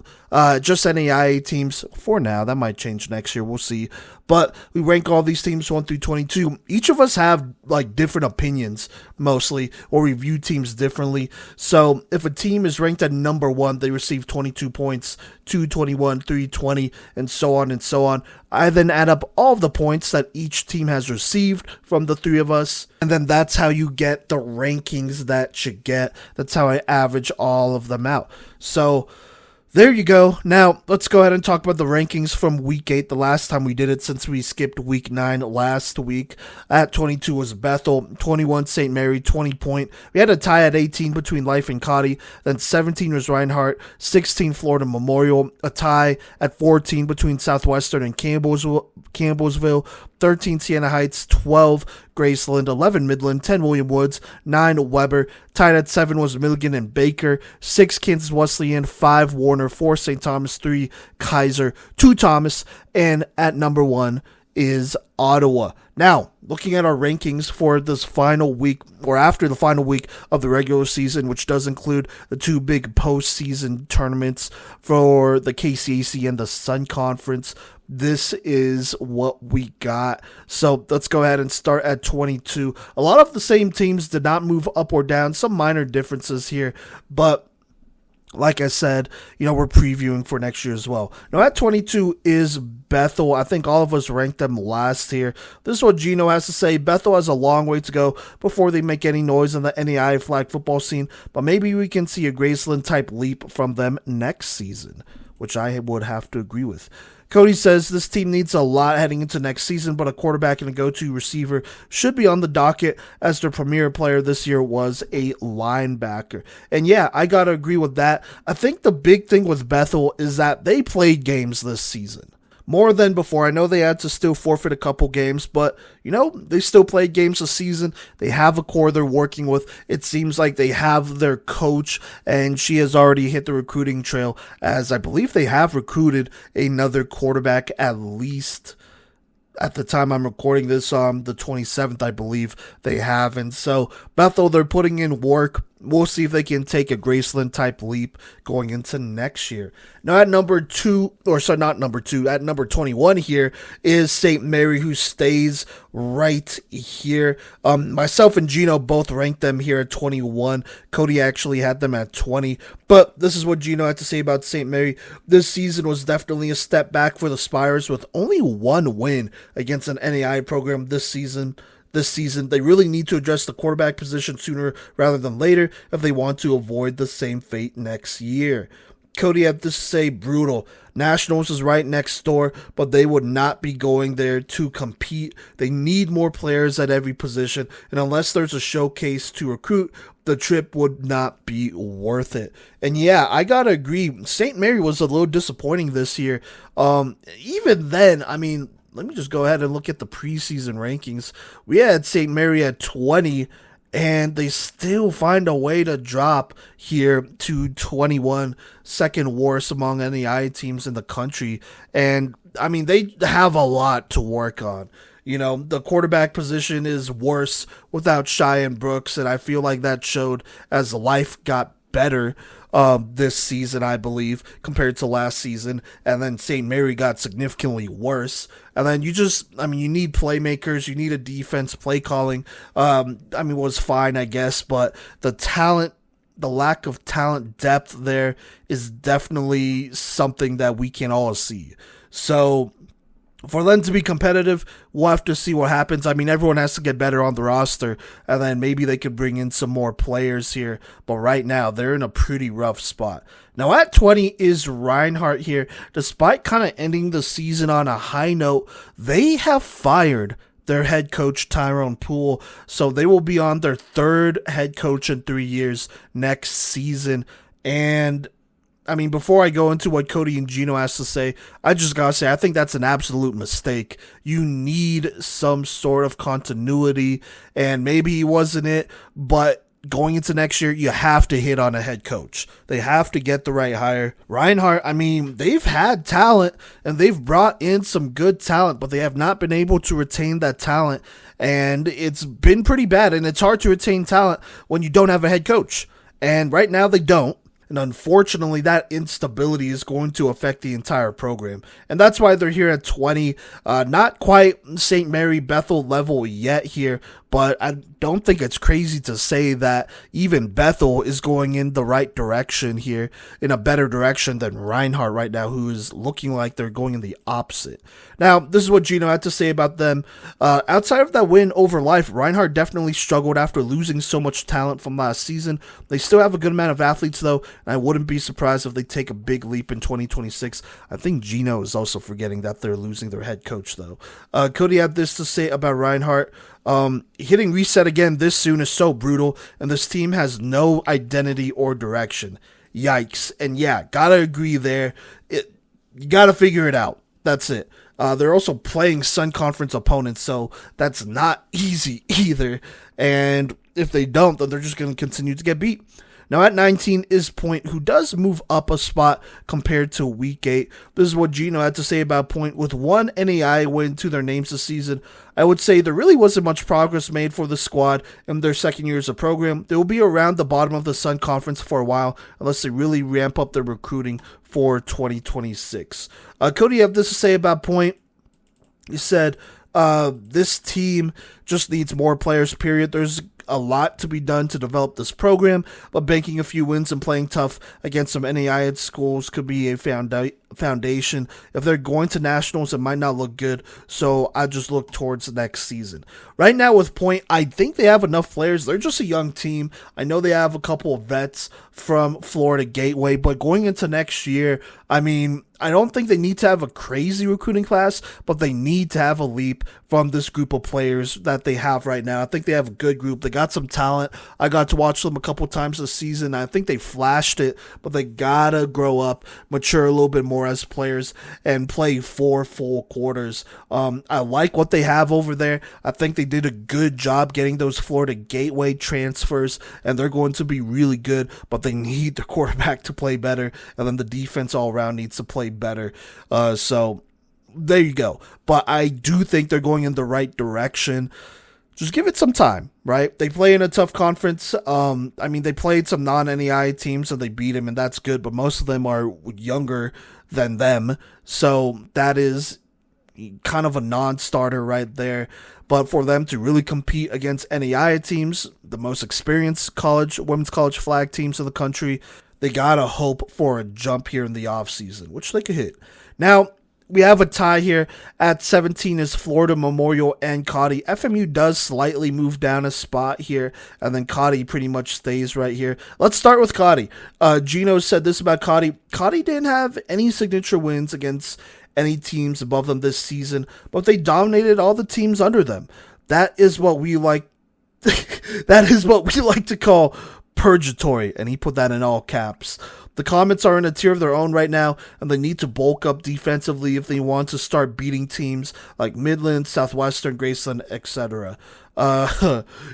just NAIA teams for now. That might change next year, we'll see. But we rank all these teams 1 through 22. Each of us have like different opinions mostly, or we view teams differently. So if a team is ranked at number 1, they receive 22 points, 221, 320, and so on and so on. I then add up all of the points that each team has received from the 3 of us, and then that's how you get the rankings that you get. That's how I average all of them out. So there you go. Now, let's go ahead and talk about the rankings from Week 8, the last time we did it since we skipped Week 9 last week. At 22 was Bethel, 21 St. Mary, 20 Point. We had a tie at 18 between Life and Cotty, then 17 was Reinhardt, 16 Florida Memorial, a tie at 14 between Southwestern and Campbellsville, 13 Siena Heights, 12 Graceland, 11 Midland, 10 William Woods, 9 Weber. Tied at 7 was Milligan and Baker, 6 Kansas Wesleyan, 5 Warner, 4 St. Thomas, 3 Kaiser, 2 Thomas, and at number 1 is Ottawa. Now, looking at our rankings for this final week, or after the final week of the regular season, which does include the 2 big postseason tournaments for the KCAC and the Sun Conference, this is what we got. So let's go ahead and start at 22. A lot of the same teams did not move up or down, some minor differences here, but like I said, we're previewing for next year as well. Now at 22 is Bethel. I think all of us ranked them last here. This is what Gino has to say. Bethel has a long way to go before they make any noise in the NAIA flag football scene, but maybe we can see a Graceland type leap from them next season, which I would have to agree with. Cody says this team needs a lot heading into next season, but a quarterback and a go-to receiver should be on the docket, as their premier player this year was a linebacker. And yeah, I got to agree with that. I think the big thing with Bethel is that they played games this season. More than before. I know they had to still forfeit a couple games, but, they still played games this season. They have a core they're working with. It seems like they have their coach, and she has already hit the recruiting trail, as I believe they have recruited another quarterback at least. At the time I'm recording this, on the 27th, I believe they have. And so Bethel, they're putting in work. We'll see if they can take a Graceland type leap going into next year. Now at number 21 here is St. Mary, who stays right here. Myself and Gino both ranked them here at 21. Cody actually had them at 20. But this is what Gino had to say about St. Mary. This season was definitely a step back for the Spires, with only 1 win against an NAIA program this season. They really need to address the quarterback position sooner rather than later if they want to avoid the same fate next year. Cody had to say brutal. Nationals is right next door, but they would not be going there to compete. They need more players at every position, and unless there's a showcase to recruit, the trip would not be worth it. And yeah, I gotta agree, St. Mary was a little disappointing this year. Even then, let me just go ahead and look at the preseason rankings. We had St. Mary at 20, and they still find a way to drop here to 21, second worst among NAIA teams in the country. And, they have a lot to work on. You know, the quarterback position is worse without Cheyenne Brooks, and I feel like that showed as life got better this season, I believe, compared to last season. And then St. Mary got significantly worse. And then you need playmakers, you need a defense, play calling. Was fine, I guess, but the lack of talent depth there is definitely something that we can all see. So for them to be competitive, we'll have to see what happens. I mean, everyone has to get better on the roster, and then maybe they could bring in some more players here. But right now, they're in a pretty rough spot. Now, at 20 is Reinhardt here. Despite kind of ending the season on a high note, they have fired their head coach, Tyrone Poole. So they will be on their third head coach in 3 years next season. And I mean, before I go into what Cody and Gino has to say, I just gotta say, I think that's an absolute mistake. You need some sort of continuity, and maybe he wasn't it, but going into next year, you have to hit on a head coach. They have to get the right hire. Reinhardt, I mean, they've had talent, and they've brought in some good talent, but they have not been able to retain that talent, and it's been pretty bad, and it's hard to retain talent when you don't have a head coach. And right now, they don't. And unfortunately, that instability is going to affect the entire program. And that's why they're here at 20. Not quite St. Mary Bethel level yet here, but I don't think it's crazy to say that even Bethel is going in the right direction here, in a better direction than Reinhardt right now, who is looking like they're going in the opposite. Now, this is what Gino had to say about them. Outside of that win over Life, Reinhardt definitely struggled after losing so much talent from last season. They still have a good amount of athletes, though, and I wouldn't be surprised if they take a big leap in 2026. I think Gino is also forgetting that they're losing their head coach, though. Cody had this to say about Reinhardt. Hitting reset again this soon is so brutal, and this team has no identity or direction. Yikes. And yeah, gotta agree there. You gotta figure it out. That's it. They're also playing Sun Conference opponents, so that's not easy either. And if they don't, then they're just going to continue to get beat. Now at 19 is Point, who does move up a spot compared to Week 8. This is what Gino had to say about Point. With one NAIA win to their names this season, I would say there really wasn't much progress made for the squad in their second year as a program. They will be around the bottom of the Sun Conference for a while unless they really ramp up their recruiting for 2026. Cody had this to say about Point. He said, this team just needs more players, period. There's a lot to be done to develop this program, but banking a few wins and playing tough against some NAIA schools could be a foundation. If they're going to nationals, it might not look good, so I just look towards next season. Right now with Point, I think they have enough players. They're just a young team. I know they have a couple of vets from Florida Gateway, but going into next year, I mean, I don't think they need to have a crazy recruiting class, but they need to have a leap from this group of players that they have right now. I think they have a good group. They got some talent. I got to watch them a couple times this season. I think they flashed it, but they gotta grow up, mature a little bit more as players, and play 4 full quarters. I like what they have over there. I think they did a good job getting those Florida Gateway transfers, and they're going to be really good, but they need the quarterback to play better, and then the defense all around needs to play better. So there you go. But I do think they're going in the right direction. Just give it some time, right? They play in a tough conference. They played some non-NAIA teams and they beat them, and that's good, but most of them are younger than them. So that is kind of a non-starter right there. But for them to really compete against NAIA teams, the most experienced women's college flag teams in the country, they gotta hope for a jump here in the offseason, which they could hit. Now, we have a tie here. At 17 is Florida Memorial and Cotty. FMU does slightly move down a spot here, and then Cotty pretty much stays right here. Let's start with Cotty. Gino said this about Cotty. Cotty didn't have any signature wins against any teams above them this season, but they dominated all the teams under them. That is what we like. That is what we like to call purgatory, and he put that in all caps. The Comets are in a tier of their own right now, and they need to bulk up defensively if they want to start beating teams like Midland, Southwestern, Graceland, etc.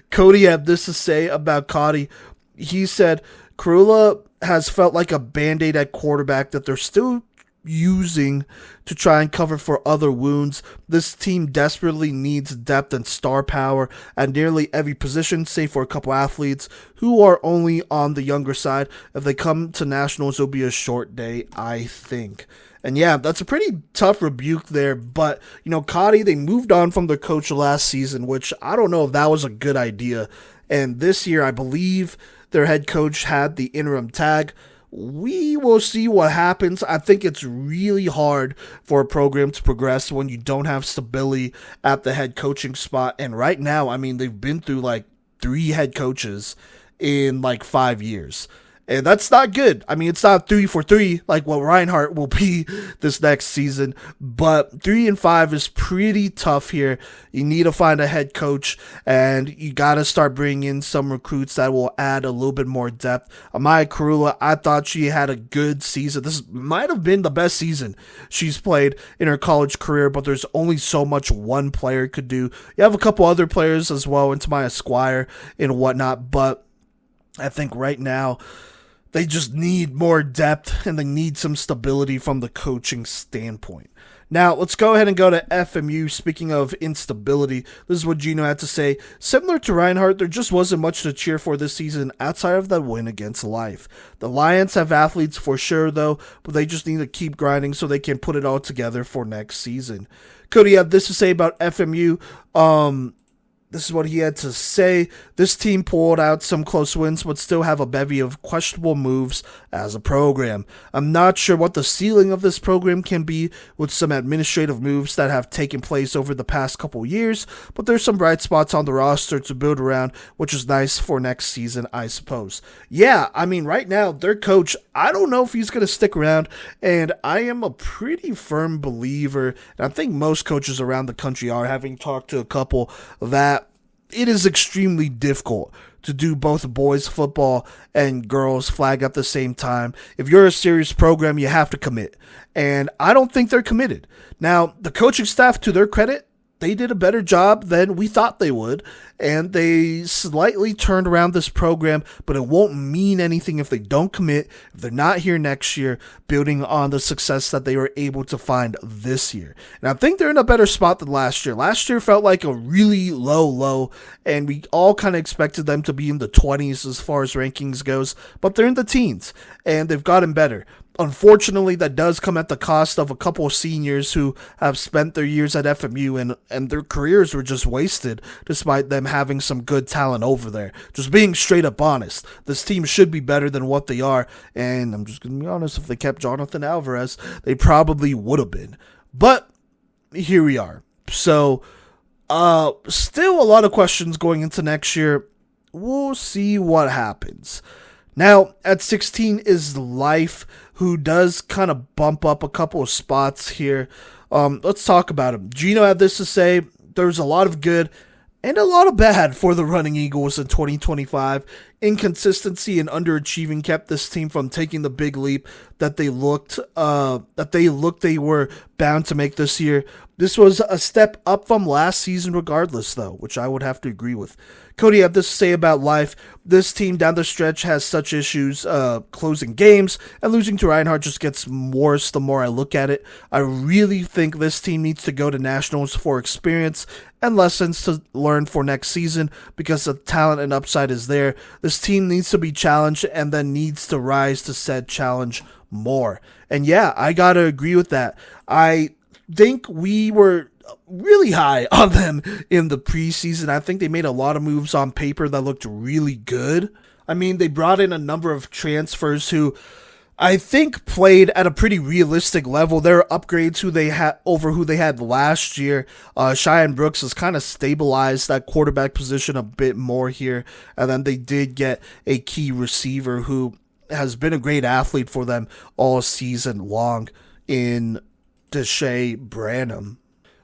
Cody had this to say about Cotty. He said, Karula has felt like a Band-Aid at quarterback, that they're still using to try and cover for other wounds. This team desperately needs depth and star power at nearly every position, save for a couple athletes who are only on the younger side. If they come to nationals, it'll be a short day, I think. And yeah, that's a pretty tough rebuke there. But, Cotty, they moved on from their coach last season, which I don't know if that was a good idea. And this year, I believe their head coach had the interim tag. We will see what happens. I think it's really hard for a program to progress when you don't have stability at the head coaching spot. And right now, they've been through like 3 head coaches in like 5 years. And that's not good. It's not 3 for 3 like what Reinhardt will be this next season. But 3 and 5 is pretty tough here. You need to find a head coach, and you got to start bringing in some recruits that will add a little bit more depth. Amaya Karula, I thought she had a good season. This might have been the best season she's played in her college career, but there's only so much one player could do. You have a couple other players as well, into my Esquire and whatnot, but I think right now, they just need more depth, and they need some stability from the coaching standpoint. Now, let's go ahead and go to FMU. Speaking of instability, this is what Gino had to say. Similar to Reinhardt, there just wasn't much to cheer for this season outside of that win against Life. The Lions have athletes for sure, though, but they just need to keep grinding so they can put it all together for next season. Cody had this to say about FMU. This is what he had to say. This team pulled out some close wins, but still have a bevy of questionable moves as a program. I'm not sure what the ceiling of this program can be with some administrative moves that have taken place over the past couple years, but there's some bright spots on the roster to build around, which is nice for next season, I suppose. Yeah, right now, their coach, I don't know if he's going to stick around, and I am a pretty firm believer, and I think most coaches around the country are, having talked to a couple, that it is extremely difficult to do both boys football and girls flag at the same time. If you're a serious program, you have to commit. And I don't think they're committed. Now, the coaching staff, to their credit, they did a better job than we thought they would, and they slightly turned around this program, but it won't mean anything if they don't commit, if they're not here next year, building on the success that they were able to find this year. And I think they're in a better spot than last year. Last year felt like a really low, and we all kind of expected them to be in the 20s as far as rankings goes, but they're in the teens, and they've gotten better. Unfortunately, that does come at the cost of a couple of seniors who have spent their years at FMU and their careers were just wasted despite them having some good talent over there. Just being straight up honest, this team should be better than what they are, and I'm just going to be honest, if they kept Jonathan Alvarez, they probably would have been. But here we are. So, still a lot of questions going into next year. We'll see what happens. Now, at 16 is Life, who does kind of bump up a couple of spots here. Let's talk about him. Gino had this to say. There's a lot of good and a lot of bad for the Running Eagles in 2025. Inconsistency and underachieving kept this team from taking the big leap that they were bound to make this year. This was a step up from last season regardless, though, which I would have to agree with. Cody had this to say about Life. This team down the stretch has such issues closing games, and losing to Reinhardt just gets worse the more I look at it. I really think this team needs to go to nationals for experience and lessons to learn for next season, because the talent and upside is there. This team needs to be challenged and then needs to rise to said challenge more. And yeah, I gotta agree with that. I think we were really high on them in the preseason. I think they made a lot of moves on paper that looked really good. They brought in a number of transfers who I think played at a pretty realistic level. There are upgrades who they had over who they had last year. Cheyenne Brooks has kind of stabilized that quarterback position a bit more here. And then they did get a key receiver who has been a great athlete for them all season long in Deshae Branham.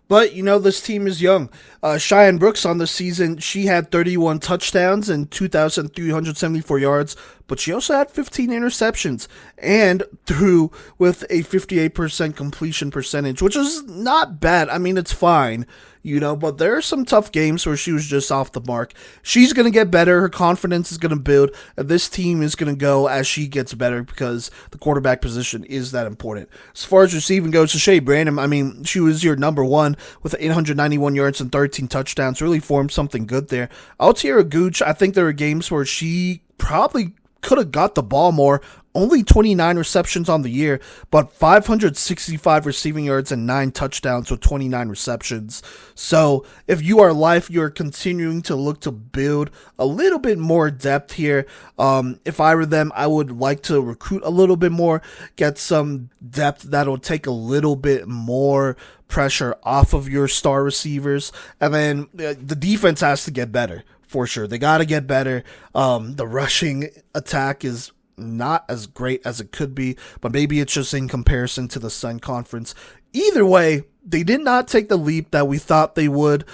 But, this team is young. Cheyenne Brooks on the season, she had 31 touchdowns and 2,374 yards, but she also had 15 interceptions and threw with a 58% completion percentage, which is not bad. I mean, it's fine, but there are some tough games where she was just off the mark. She's going to get better. Her confidence is going to build. And this team is going to go as she gets better because the quarterback position is that important. As far as receiving goes, Shea Brandon, I mean, she was your number one with 891 yards and 13 touchdowns. Really formed something good there. Altiera Gooch, I think there were games where she probably could have got the ball more. Only 29 receptions on the year, but 565 receiving yards and 9 touchdowns with 29 receptions. So if you are live, you're continuing to look to build a little bit more depth here. If I were them, I would like to recruit a little bit more, get some depth that'll take a little bit more pressure off of your star receivers. And then the defense has to get better, for sure. They got to get better. The rushing attack is not as great as it could be, but maybe it's just in comparison to the Sun Conference. Either way, they did not take the leap that we thought they would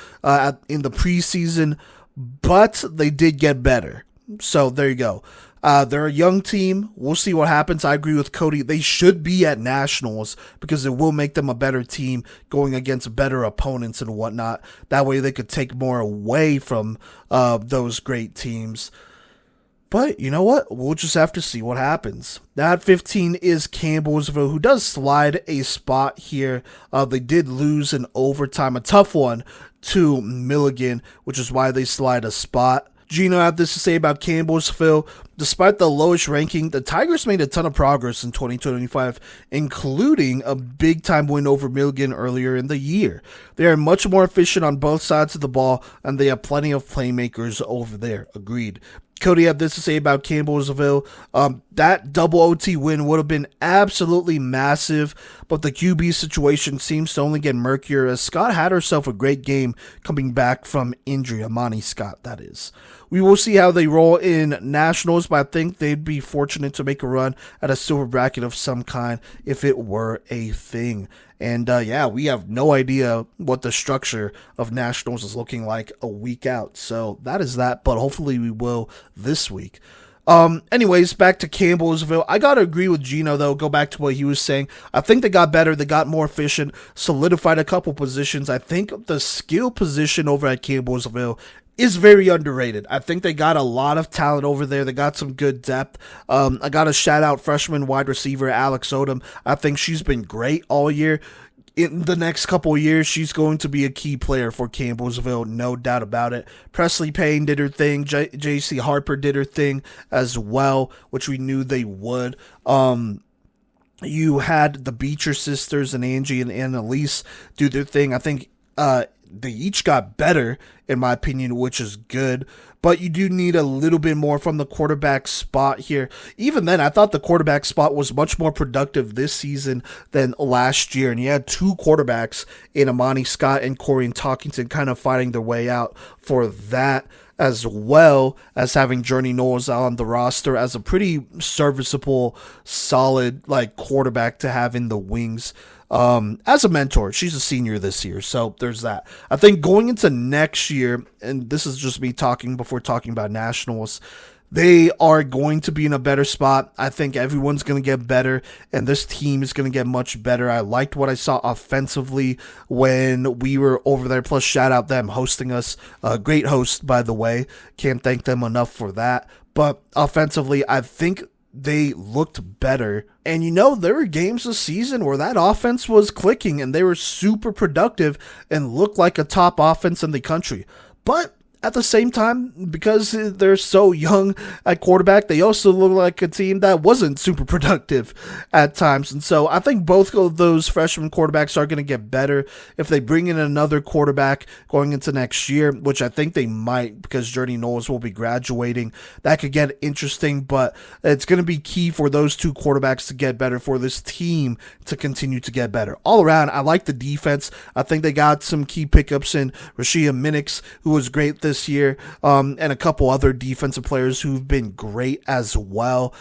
in the preseason, but they did get better. So there you go. They're a young team. We'll see what happens. I agree with Cody. They should be at nationals because it will make them a better team going against better opponents and whatnot. That way they could take more away from those great teams. But you know what? We'll just have to see what happens. Now at 15 is Campbellsville, who does slide a spot here. They did lose in overtime, a tough one, to Milligan, which is why they slide a spot. Gino had this to say about Campbellsville. Despite the lowest ranking, the Tigers made a ton of progress in 2025, including a big-time win over Milligan earlier in the year. They are much more efficient on both sides of the ball, and they have plenty of playmakers over there. Agreed. Cody had this to say about Campbellsville. That double OT win would have been absolutely massive, but the QB situation seems to only get murkier as Scott had herself a great game coming back from injury. Amani Scott, that is. We will see how they roll in nationals, but I think they'd be fortunate to make a run at a silver bracket of some kind if it were a thing. And we have no idea what the structure of nationals is looking like a week out. So that is that, but hopefully we will this week. Anyways, back to Campbellsville. I gotta agree with Gino, though. Go back to what he was saying. I think they got better. They got more efficient, solidified a couple positions. I think the skill position over at Campbellsville is very underrated. I think they got a lot of talent over there. They got some good depth. I got to shout out freshman wide receiver Alex Odom. I think she's been great all year. In the next couple of years, she's going to be a key player for Campbellsville, no doubt about it. Presley Payne did her thing. J.C. Harper did her thing as well, which we knew they would. You had the Beecher sisters and Angie and Annalise do their thing. I think they each got better, in my opinion, which is good. But you do need a little bit more from the quarterback spot here. Even then, I thought the quarterback spot was much more productive this season than last year. And you had two quarterbacks in Amani Scott and Corian Talkington kind of fighting their way out for that, as well as having Journey Knowles on the roster as a pretty serviceable, solid quarterback to have in the wings. As a mentor. She's a senior this year, so there's that. I think going into next year, and this is just me talking before talking about nationals, they are going to be in a better spot. I think everyone's going to get better, and this team is going to get much better. I liked what I saw offensively when we were over there, plus shout out them hosting us. Great host, by the way. Can't thank them enough for that. But offensively, I think they looked better. And there were games this season where that offense was clicking and they were super productive and looked like a top offense in the country. But at the same time, because they're so young at quarterback, they also look like a team that wasn't super productive at times. And so I think both of those freshman quarterbacks are going to get better if they bring in another quarterback going into next year, which I think they might because Journey Knowles will be graduating. That could get interesting, but it's going to be key for those two quarterbacks to get better, for this team to continue to get better. All around, I like the defense. I think they got some key pickups in Rashia Minix, who was great this year, and a couple other defensive players who've been great as well.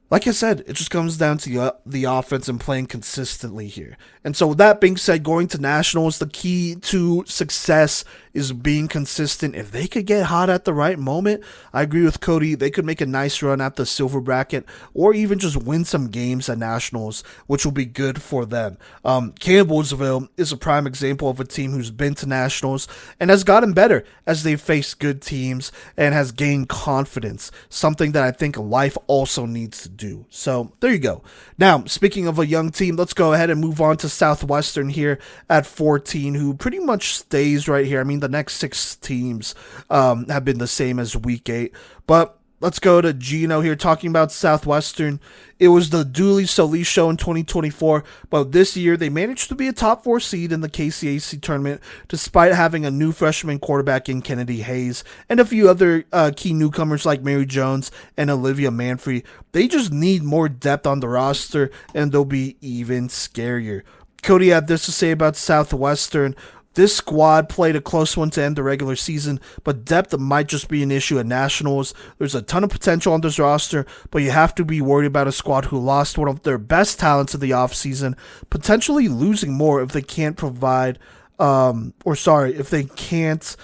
Like I said, it just comes down to the offense and playing consistently here. And so with that being said, going to nationals, the key to success is being consistent. If they could get hot at the right moment, I agree with Cody, they could make a nice run at the silver bracket or even just win some games at nationals, which will be good for them. Campbellsville is a prime example of a team who's been to nationals and has gotten better as they've faced good teams and has gained confidence, something that I think life also needs to do. So there you go. Now, speaking of a young team, let's go ahead and move on to Southwestern here at 14, who pretty much stays right here. I mean, the next 6 teams have been the same as week 8, but let's go to Gino here talking about Southwestern. It was the Dooley Solis show in 2024, but this year they managed to be a top 4 seed in the KCAC tournament despite having a new freshman quarterback in Kennedy Hayes and a few other key newcomers like Mary Jones and Olivia Manfrey. They just need more depth on the roster and they'll be even scarier. Cody had this to say about Southwestern. This squad played a close one to end the regular season, but depth might just be an issue at nationals. There's a ton of potential on this roster, but you have to be worried about a squad who lost one of their best talents of the offseason, potentially losing more if they can't provide, if they can't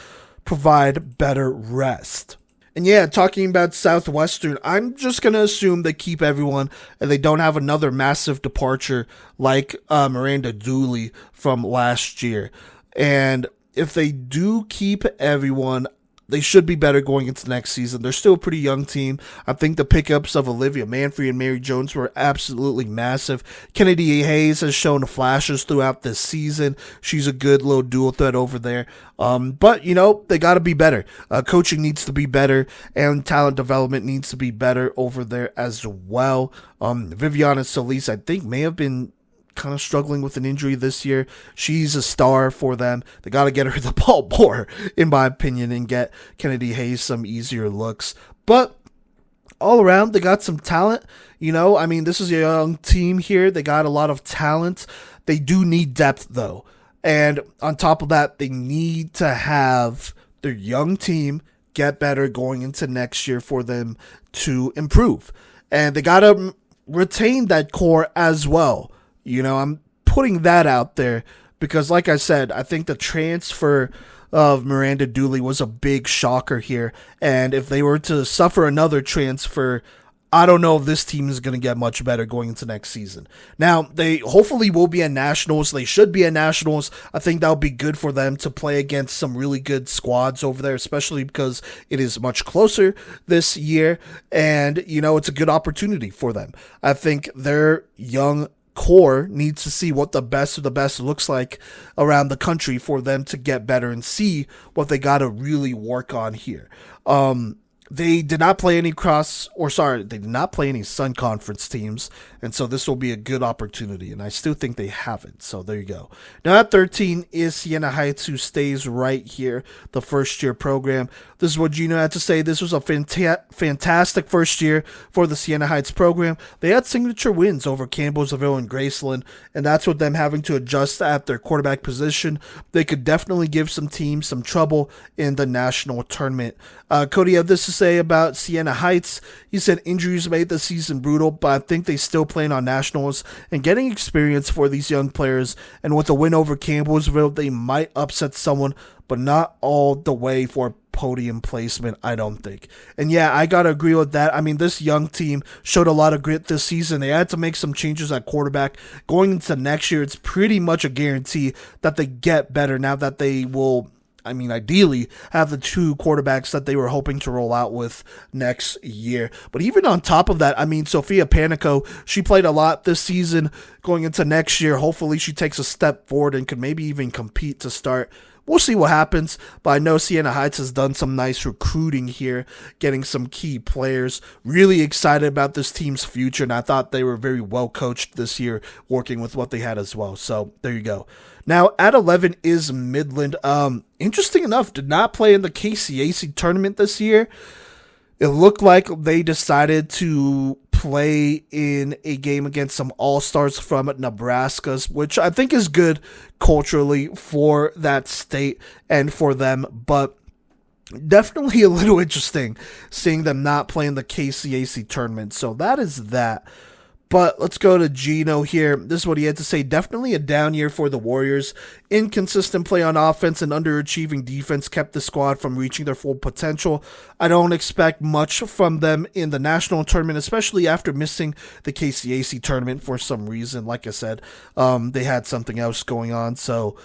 provide better rest. And yeah, talking about Southwestern, I'm just going to assume they keep everyone and they don't have another massive departure like Miranda Dooley from last year. And if they do keep everyone, they should be better going into next season. They're still a pretty young team. I think the pickups of Olivia Manfrey and Mary Jones were absolutely massive. Kennedy Hayes has shown flashes throughout this season. She's a good little dual threat over there. But, they got to be better. Coaching needs to be better, and talent development needs to be better over there as well. Viviana Solis, I think, may have been kind of struggling with an injury this year. She's a star for them. They got to get her the ball more, in my opinion, and get Kennedy Hayes some easier looks. But all around, they got some talent. This is a young team here. They got a lot of talent. They do need depth, though. And on top of that, they need to have their young team get better going into next year for them to improve. And they got to retain that core as well. I'm putting that out there because, like I said, I think the transfer of Miranda Dooley was a big shocker here. And if they were to suffer another transfer, I don't know if this team is going to get much better going into next season. Now, they hopefully will be at nationals. They should be at nationals. I think that would be good for them to play against some really good squads over there, especially because it is much closer this year. And, it's a good opportunity for them. I think their young core needs to see what the best of the best looks like around the country for them to get better and see what they got to really work on here. They did not play any they did not play any Sun Conference teams, and so this will be a good opportunity, and I still think they haven't, so there you go. Now at 13 is Siena Heights, who stays right here, the first-year program. This is what Gino had to say. This was a fantastic first year for the Siena Heights program. They had signature wins over Campbellsville and Graceland, and that's with them having to adjust at their quarterback position. They could definitely give some teams some trouble in the national tournament. Cody had this to say about Siena Heights. He said injuries made the season brutal, but I think they still plan on nationals and getting experience for these young players. And with a win over Campbellsville, they might upset someone, but not all the way for podium placement, I don't think. And yeah, I gotta agree with that. This young team showed a lot of grit this season. They had to make some changes at quarterback. Going into next year, it's pretty much a guarantee that they get better now that they will, ideally have the 2 quarterbacks that they were hoping to roll out with next year. But even on top of that, Sophia Panico, she played a lot this season. Going into next year, hopefully she takes a step forward and could maybe even compete to start. We'll see what happens, but I know Siena Heights has done some nice recruiting here, getting some key players. Really excited about this team's future, and I thought they were very well coached this year, working with what they had as well. So there you go. Now at 11 is Midland. Interesting enough, did not play in the KCAC tournament this year. It looked like they decided to play in a game against some all-stars from Nebraska, which I think is good culturally for that state and for them. But Definitely a little interesting seeing them not playing the KCAC tournament. So that is that. But let's go to Gino here. This is what he had to say. Definitely a down year for the Warriors. Inconsistent play on offense and underachieving defense kept the squad from reaching their full potential. I don't expect much from them in the national tournament, especially after missing the KCAC tournament for some reason. Like I said, they had something else going on, so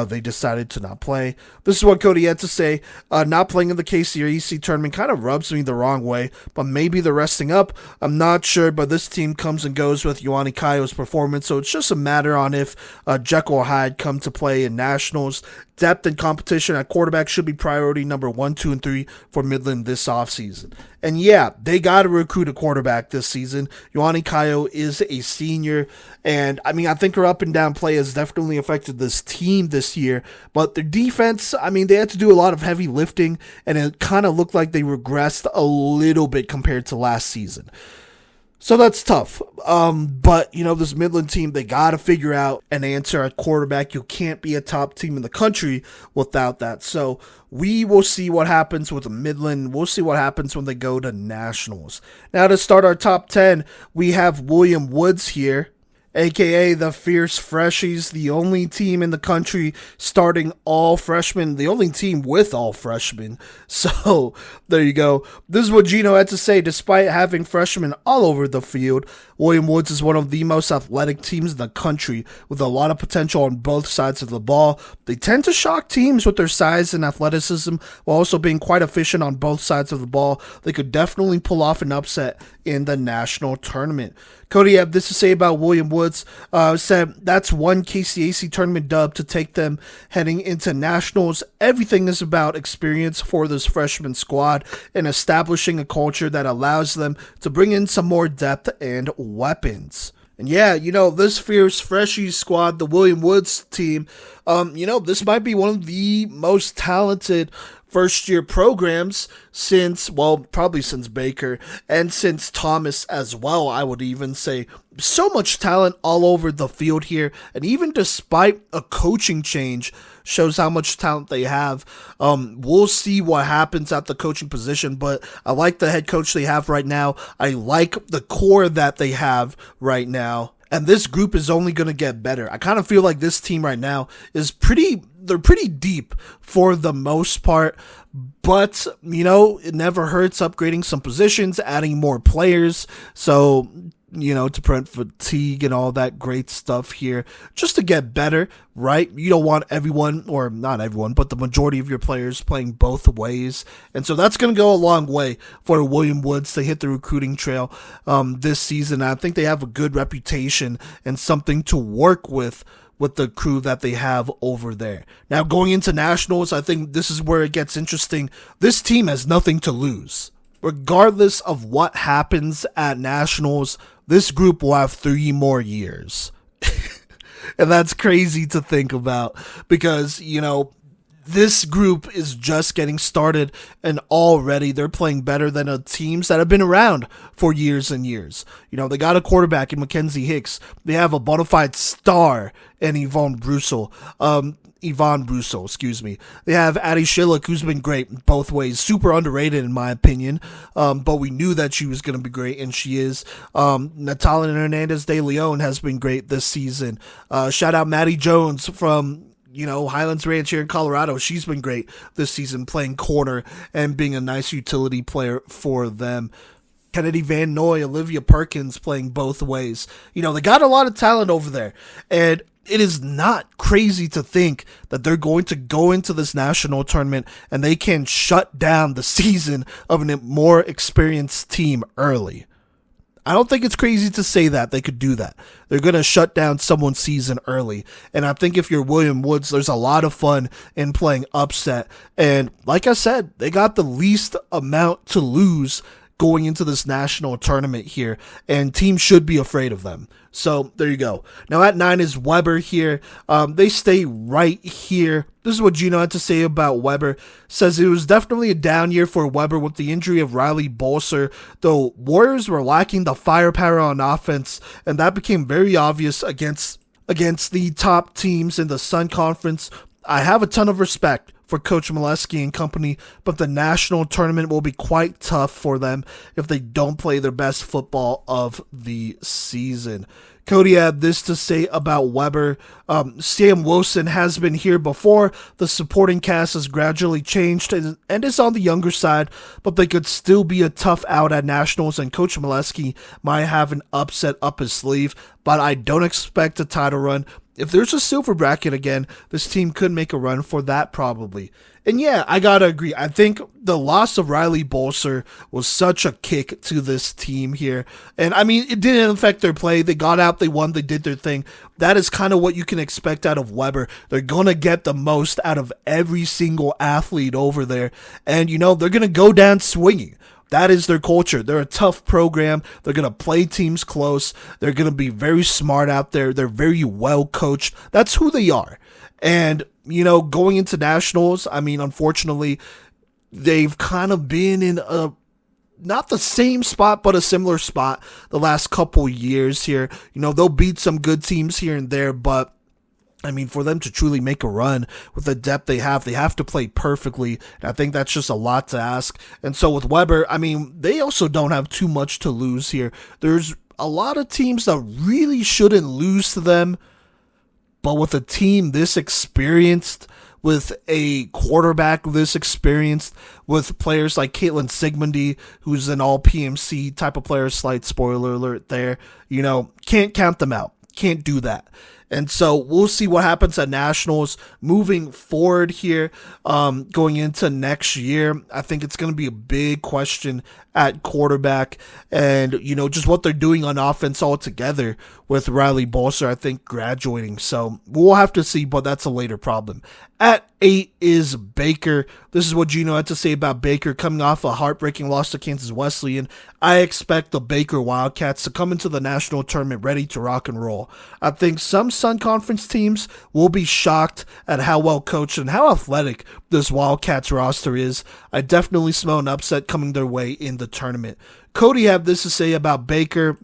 they decided to not play. This is what Cody had to say. Not playing in the KCAC tournament kind of rubs me the wrong way, but maybe they're resting up. I'm not sure, but this team comes and goes with Ioane Kaio's performance, so it's just a matter on if Jekyll or Hyde come to play in nationals. Depth and competition at quarterback should be priority number 1, 2, and 3 for Midland this offseason. And yeah, they got to recruit a quarterback this season. Ioane Kaio is a senior, and I mean, I think her up and down play has definitely affected this team this year, but their defense, I mean, they had to do a lot of heavy lifting, and it kind of looked like they regressed a little bit compared to last season. So that's tough. But, this Midland team, they got to figure out an answer at quarterback. You can't be a top team in the country without that. So we will see what happens with Midland. We'll see what happens when they go to nationals. Now to start our top 10, we have William Woods here, a.k.a. the Fierce Freshies, the only team in the country starting all freshmen, the only team with all freshmen. So, there you go. This is what Gino had to say. Despite having freshmen all over the field, William Woods is one of the most athletic teams in the country, with a lot of potential on both sides of the ball. They tend to shock teams with their size and athleticism, while also being quite efficient on both sides of the ball. They could definitely pull off an upset in the national tournament. Cody had this to say about William Woods. Said that's one KCAC tournament dub to take them heading into nationals. Everything is about experience for this freshman squad and establishing a culture that allows them to bring in some more depth and weapons. And yeah, this Fierce Freshies squad, the William Woods team, this might be one of the most talented first-year programs probably since Baker and since Thomas as well, I would even say. So much talent all over the field here, and even despite a coaching change, shows how much talent they have. We'll see what happens at the coaching position, but I like the head coach they have right now. I like the core that they have right now. And this group is only going to get better. I kind of feel like this team right now is they're pretty deep for the most part, but, it never hurts upgrading some positions, adding more players. So, to prevent fatigue and all that great stuff here, just to get better, right? You don't want everyone, or not everyone, but the majority of your players playing both ways. And so that's going to go a long way for William Woods to hit the recruiting trail this season. I think they have a good reputation and something to work with the crew that they have over there. Now, going into nationals, I think this is where it gets interesting. This team has nothing to lose. Regardless of what happens at nationals, this group will have 3 more years. And that's crazy to think about because, this group is just getting started, and already they're playing better than teams that have been around for years and years. They got a quarterback in Mackenzie Hicks. They have a bona fide star in Yvonne Brussel, excuse me. They have Addie Schillick, who's been great both ways. Super underrated, in my opinion. But we knew that she was going to be great, and she is. Natalia Hernandez de Leon has been great this season. Shout out Maddie Jones from Highlands Ranch here in Colorado. She's been great this season, playing corner and being a nice utility player for them. Kennedy Van Noy, Olivia Perkins playing both ways. They got a lot of talent over there. And it is not crazy to think that they're going to go into this national tournament and they can shut down the season of a more experienced team early. I don't think it's crazy to say that they could do that. They're going to shut down someone's season early. And I think if you're William Woods, there's a lot of fun in playing upset. And like I said, they got the least amount to lose going into this national tournament here, and teams should be afraid of them. So there you go. Now at 9 is Weber here. They stay right here. This is what Gino had to say about Weber. Says it was definitely a down year for Weber with the injury of Riley Bolser, though Warriors were lacking the firepower on offense, and that became very obvious against the top teams in the Sun Conference. I have a ton of respect for Coach Molesky and company, but the national tournament will be quite tough for them if they don't play their best football of the season. Cody had this to say about Weber. Sam Wilson has been here before. The supporting cast has gradually changed and is on the younger side, but they could still be a tough out at nationals, and Coach Molesky might have an upset up his sleeve, but I don't expect a title run. If there's a silver bracket again, this team could make a run for that probably. And yeah, I gotta agree. I think the loss of Riley Bolser was such a kick to this team here. And I mean, it didn't affect their play. They got out, they won, they did their thing. That is kind of what you can expect out of Weber. They're gonna get the most out of every single athlete over there. And you know, they're gonna go down swinging. That is their culture. They're a tough program. They're going to play teams close. They're going to be very smart out there. They're very well coached. That's who they are. And, you know, going into nationals, I mean, unfortunately, they've kind of been in not the same spot, but a similar spot the last couple years here. You know, they'll beat some good teams here and there, but I mean, for them to truly make a run with the depth they have to play perfectly. And I think that's just a lot to ask. And so with Weber, I mean, they also don't have too much to lose here. There's a lot of teams that really shouldn't lose to them. But with a team this experienced, with a quarterback this experienced, with players like Caitlin Sigmundy, who's an all PMC type of player, slight spoiler alert there, you know, can't count them out. Can't do that. And so we'll see what happens at nationals moving forward here, going into next year. I think it's going to be a big question at quarterback and, you know, just what they're doing on offense altogether with Riley Bolser, I think, graduating. So we'll have to see, but that's a later problem. At 8 is Baker. This is what Gino had to say about Baker coming off a heartbreaking loss to Kansas Wesleyan. I expect the Baker Wildcats to come into the national tournament ready to rock and roll. I think some Sun Conference teams will be shocked at how well coached and how athletic this Wildcats roster is. I definitely smell an upset coming their way in the tournament. Cody had this to say about Baker.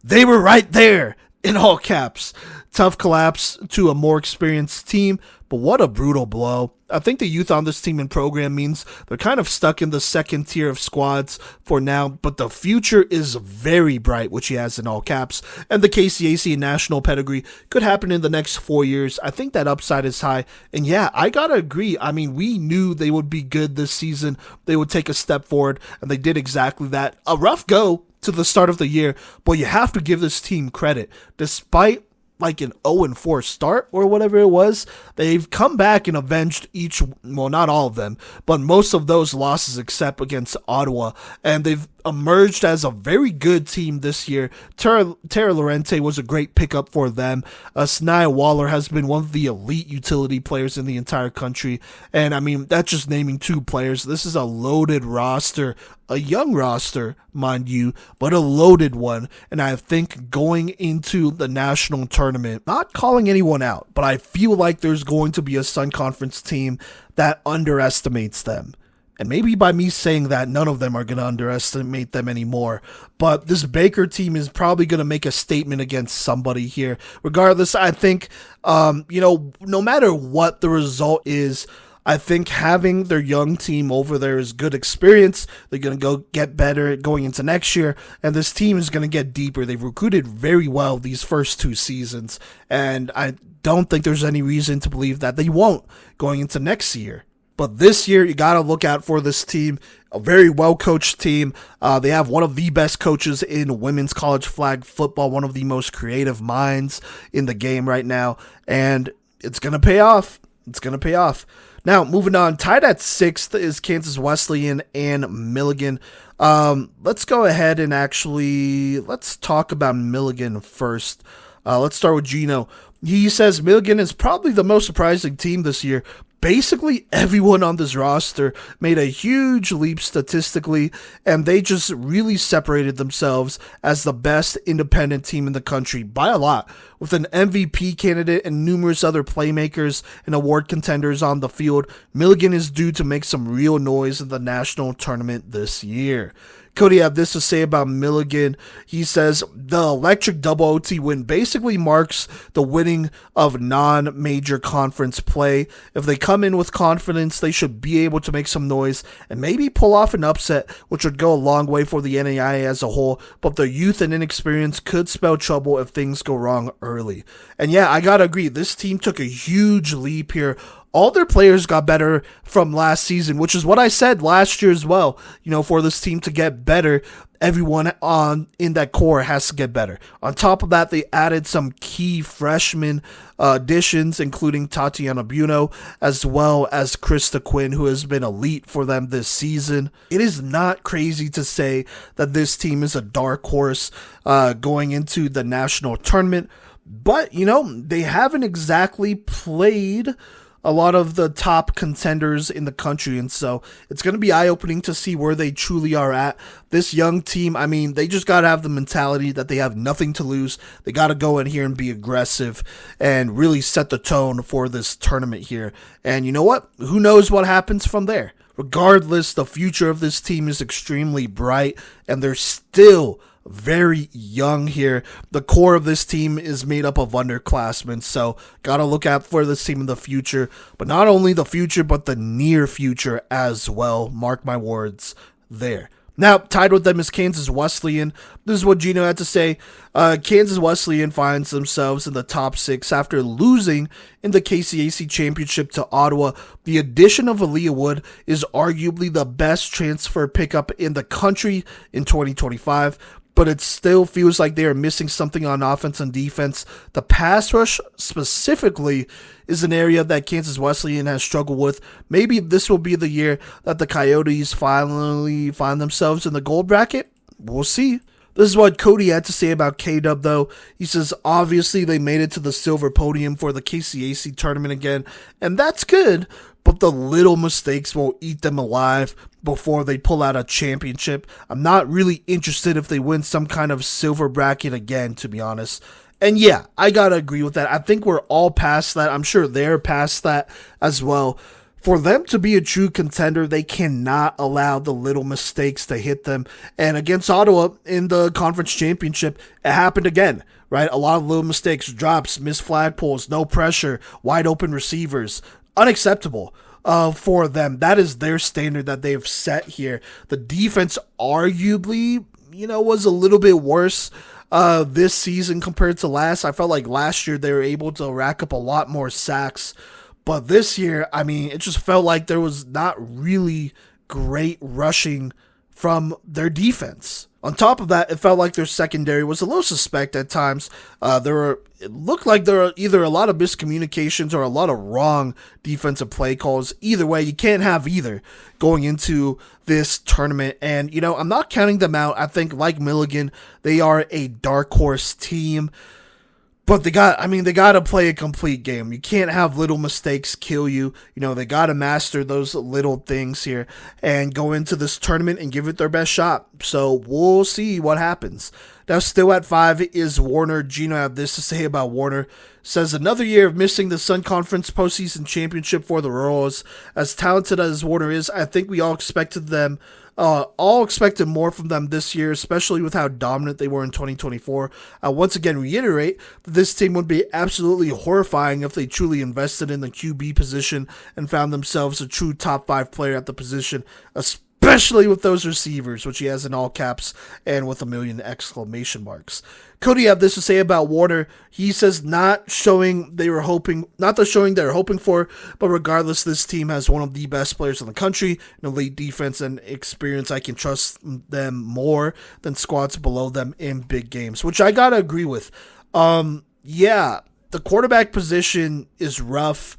They were right there, in all caps. Tough collapse to a more experienced team, but what a brutal blow. I think the youth on this team and program means they're kind of stuck in the second tier of squads for now, but the future is very bright, which he has in all caps, and the KCAC national pedigree could happen in the next 4 years. I think that upside is high, and yeah, I gotta agree. I mean, we knew they would be good this season. They would take a step forward, and they did exactly that. A rough go to the start of the year, but you have to give this team credit. Despite like an 0-4 start or whatever it was, they've come back and avenged each, well, not all of them, but most of those losses except against Ottawa, and they've emerged as a very good team this year. Tara Lorente was a great pickup for them. Sanaya Waller has been one of the elite utility players in the entire country, and I mean, that's just naming 2 players. This is a loaded roster, a young roster, mind you, but a loaded one, and I think going into the national tournament, not calling anyone out, but I feel like there's going to be a Sun Conference team that underestimates them. And maybe by me saying that, none of them are going to underestimate them anymore. But this Baker team is probably going to make a statement against somebody here. Regardless, I think, you know, no matter what the result is, I think having their young team over there is good experience. They're going to go get better going into next year, and this team is going to get deeper. They've recruited very well these first 2 seasons, and I don't think there's any reason to believe that they won't going into next year. But this year, you got to look out for this team, a very well-coached team. They have one of the best coaches in women's college flag football, one of the most creative minds in the game right now, and it's going to pay off. It's going to pay off. Now, moving on, tied at 6th is Kansas Wesleyan and Milligan. Let's go ahead and let's talk about Milligan first. Let's start with Gino. He says Milligan is probably the most surprising team this year. Basically, everyone on this roster made a huge leap statistically, and they just really separated themselves as the best independent team in the country by a lot, with an MVP candidate and numerous other playmakers and award contenders on the field. Milligan is due to make some real noise in the national tournament this year. Cody had this to say about Milligan. He says the electric double OT win basically marks the winning of non-major conference play. If they come in with confidence, they should be able to make some noise and maybe pull off an upset, which would go a long way for the NAIA as a whole, but their youth and inexperience could spell trouble if things go wrong early. And yeah, I gotta agree, this team took a huge leap here. All their players got better from last season, which is what I said last year as well. For this team to get better, everyone in that core has to get better. On top of that, they added some key freshman additions, including Tatiana Buno, as well as Krista Quinn, who has been elite for them this season. It is not crazy to say that this team is a dark horse going into the national tournament, but, they haven't exactly played a lot of the top contenders in the country, and so it's going to be eye-opening to see where they truly are at. This young team, they just got to have the mentality that they have nothing to lose. They got to go in here and be aggressive and really set the tone for this tournament here. And you know what? Who knows what happens from there? Regardless, the future of this team is extremely bright, and they're still very young here. The core of this team is made up of underclassmen, so gotta look out for this team in the future, but not only the future, but the near future as well. Mark my words there. Now, tied with them is Kansas Wesleyan. This is what Gino had to say. Kansas Wesleyan finds themselves in the top 6 after losing in the KCAC championship to Ottawa. The addition of Aaliyah Wood is arguably the best transfer pickup in the country in 2025. But it still feels like they are missing something on offense and defense. The pass rush specifically is an area that Kansas Wesleyan has struggled with. Maybe this will be the year that the Coyotes finally find themselves in the gold bracket. We'll see. This is what Cody had to say about K-Dub, though. He says, obviously, they made it to the silver podium for the KCAC tournament again, and that's good, but the little mistakes will eat them alive before they pull out a championship. I'm not really interested if they win some kind of silver bracket again, to be honest. And yeah, I gotta agree with that. I think we're all past that. I'm sure they're past that as well. For them to be a true contender, they cannot allow the little mistakes to hit them. And against Ottawa in the conference championship, it happened again, right? A lot of little mistakes, drops, missed flagpoles, no pressure, wide open receivers. Unacceptable for them. That is their standard that they've set here. The defense arguably, was a little bit worse this season compared to last. I felt like last year they were able to rack up a lot more sacks. But this year, it just felt like there was not really great rushing from their defense. On top of that, it felt like their secondary was a little suspect at times. It looked like there were either a lot of miscommunications or a lot of wrong defensive play calls. Either way, you can't have either going into this tournament. And, I'm not counting them out. I think, like Milligan, they are a dark horse team. But they got to play a complete game. You can't have little mistakes kill you. They got to master those little things here and go into this tournament and give it their best shot. So we'll see what happens. Now, still at 5 is Warner. Gino had this to say about Warner. Says, another year of missing the Sun Conference postseason championship for the Royals. As talented as Warner is, I think we all expected more from them this year, especially with how dominant they were in 2024. I once again reiterate that this team would be absolutely horrifying if they truly invested in the QB position and found themselves a true top 5 player at the position, especially with those receivers, which he has in all caps and with 1,000,000 exclamation marks. Cody had this to say about Warner. He says not the showing they were hoping for, but regardless, this team has one of the best players in the country, an elite defense and experience. I can trust them more than squads below them in big games, which I gotta agree with. Yeah, the quarterback position is rough.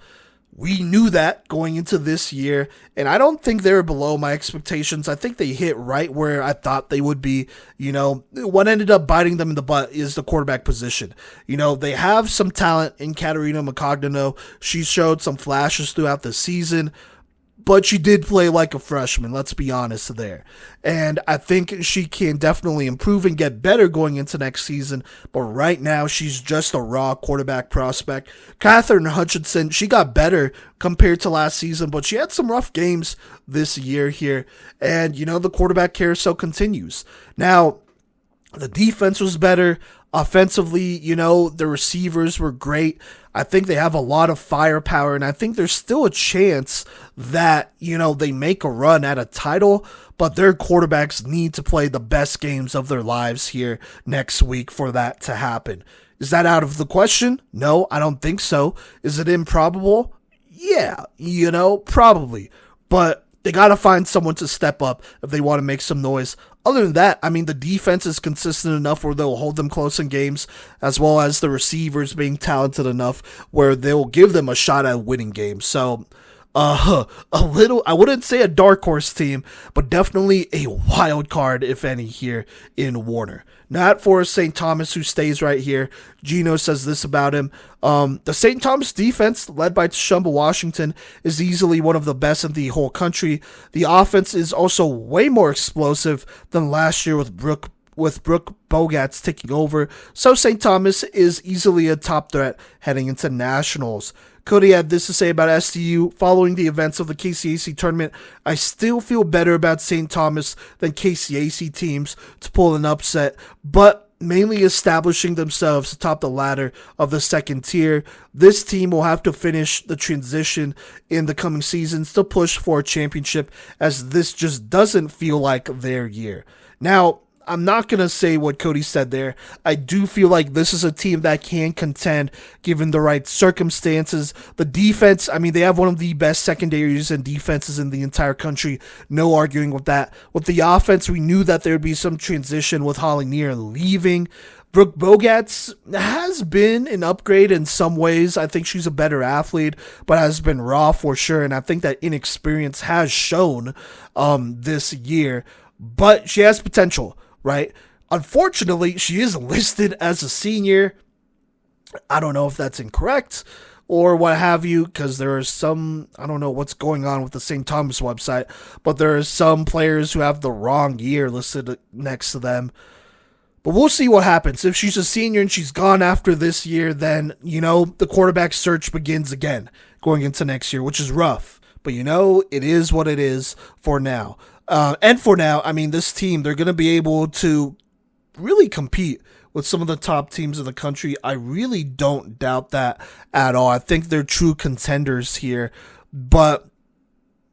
We knew that going into this year, and I don't think they were below my expectations. I think they hit right where I thought they would be. What ended up biting them in the butt is the quarterback position. They have some talent in Katarina Macogno. She showed some flashes throughout the season, but she did play like a freshman, let's be honest there. And I think she can definitely improve and get better going into next season, but right now she's just a raw quarterback prospect. Catherine Hutchinson, she got better compared to last season, but she had some rough games this year here, and the quarterback carousel continues. Now, the defense was better. Offensively, the receivers were great. I think they have a lot of firepower, and I think there's still a chance that, they make a run at a title, but their quarterbacks need to play the best games of their lives here next week for that to happen. Is that out of the question? No, I don't think so. Is it improbable? Yeah, probably. But they got to find someone to step up if they want to make some noise. Other than that, the defense is consistent enough where they'll hold them close in games, as well as the receivers being talented enough where they'll give them a shot at winning games. So, I wouldn't say a dark horse team, but definitely a wild card, if any, here in Warner. Not for St. Thomas, who stays right here. Gino says this about him. The St. Thomas defense, led by Tshumba Washington, is easily one of the best in the whole country. The offense is also way more explosive than last year with Brooke Bogat's taking over. So St. Thomas is easily a top threat heading into nationals. Cody had this to say about STU. Following the events of the KCAC tournament, I still feel better about St. Thomas than KCAC teams to pull an upset, but mainly establishing themselves atop the ladder of the second tier. This team will have to finish the transition in the coming seasons to push for a championship, as this just doesn't feel like their year. Now, I'm not going to say what Cody said there. I do feel like this is a team that can contend given the right circumstances. The defense, they have one of the best secondaries and defenses in the entire country. No arguing with that. With the offense, we knew that there would be some transition with Holly Neer leaving. Brooke Bogat's has been an upgrade in some ways. I think she's a better athlete, but has been raw for sure. And I think that inexperience has shown this year. But she has potential. Right? Unfortunately, she is listed as a senior. I don't know if that's incorrect or what have you, because there are some, I don't know what's going on with the St. Thomas website, but there are some players who have the wrong year listed next to them. But we'll see what happens. If she's a senior and she's gone after this year, then, the quarterback search begins again going into next year, which is rough. But, it is what it is for now. And for now, this team, they're going to be able to really compete with some of the top teams in the country. I really don't doubt that at all. I think they're true contenders here. But,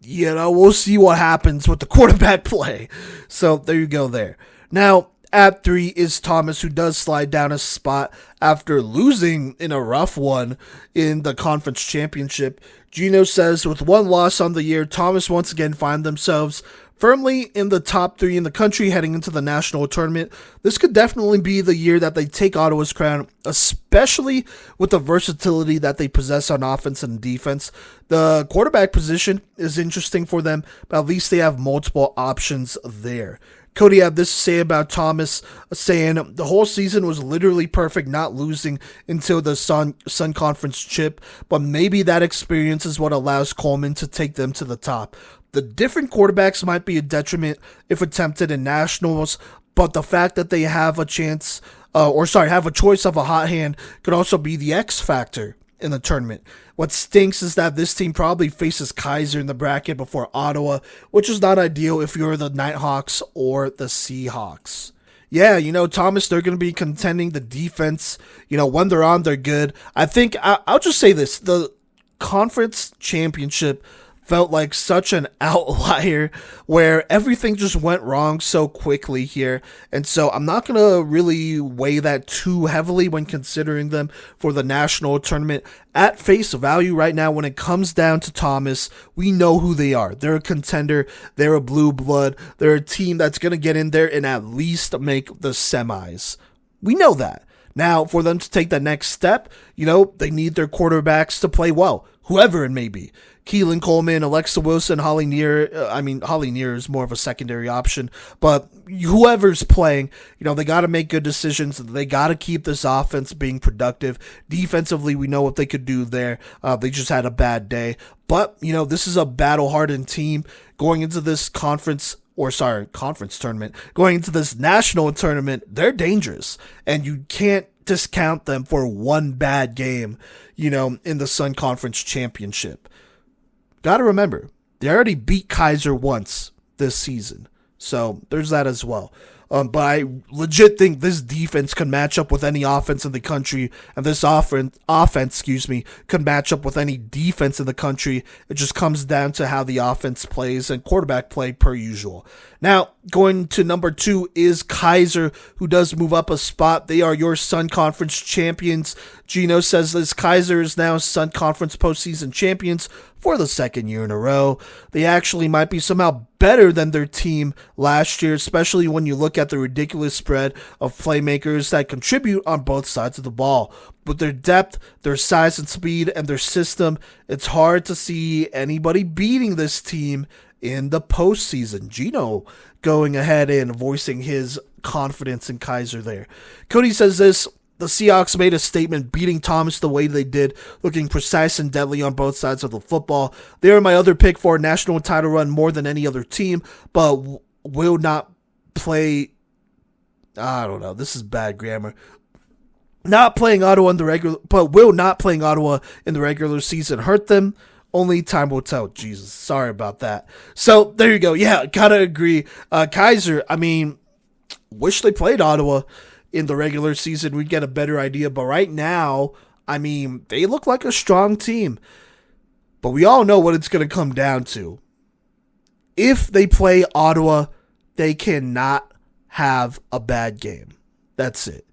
we'll see what happens with the quarterback play. So there you go there. Now, at 3 is Thomas, who does slide down a spot after losing in a rough one in the conference championship. Gino says, with one loss on the year, Thomas once again find themselves firmly in the top 3 in the country heading into the national tournament. This could definitely be the year that they take Ottawa's crown, especially with the versatility that they possess on offense and defense. The quarterback position is interesting for them, but at least they have multiple options there. Cody had this to say about Thomas, saying the whole season was literally perfect, not losing until the Sun Conference chip, but maybe that experience is what allows Coleman to take them to the top. The different quarterbacks might be a detriment if attempted in nationals, but the fact that they have a chance, have a choice of a hot hand could also be the X factor in the tournament. What stinks is that this team probably faces Kaiser in the bracket before Ottawa, which is not ideal if you're the Nighthawks or the Seahawks. Yeah, Thomas, they're going to be contending the defense. When they're on, they're good. I think, I'll just say this, the conference championship felt like such an outlier where everything just went wrong so quickly here. And so I'm not going to really weigh that too heavily when considering them for the national tournament. At face value right now, when it comes down to Thomas, we know who they are. They're a contender. They're a blue blood. They're a team that's going to get in there and at least make the semis. We know that. Now, for them to take the next step, they need their quarterbacks to play well. whoever it may be. Keelan Coleman, Alexa Wilson, Holly Neer. Holly Neer is more of a secondary option, but whoever's playing, they got to make good decisions. They got to keep this offense being productive. Defensively, we know what they could do there. They just had a bad day. But, this is a battle-hardened team going into this conference tournament, going into this national tournament. They're dangerous, and you can't discount them for one bad game, in the Sun Conference Championship. Got to remember, they already beat Kaiser once this season. So there's that as well. But I legit think this defense can match up with any offense in the country, and this offense, can match up with any defense in the country. It just comes down to how the offense plays and quarterback play per usual. Now, going to number 2 is Kaiser, who does move up a spot. They are your Sun Conference champions. Gino says this: Kaiser is now Sun Conference postseason champions for the second year in a row. They actually might be somehow better than their team last year, especially when you look at the ridiculous spread of playmakers that contribute on both sides of the ball. With their depth, their size and speed, and their system, it's hard to see anybody beating this team in the postseason. Gino going ahead and voicing his confidence in Kaiser there. Cody says this: the Seahawks made a statement beating Thomas the way they did, looking precise and deadly on both sides of the football. They are my other pick for a national title run more than any other team, but will not play. I don't know. This is bad grammar. Not playing Ottawa in the regular, but will not playing Ottawa in the regular season hurt them? Only time will tell. Jesus, sorry about that. So there you go. Yeah, gotta agree. Kaiser, wish they played Ottawa in the regular season. We'd get a better idea. But right now, they look like a strong team. But we all know what it's going to come down to. If they play Ottawa, they cannot have a bad game. That's it.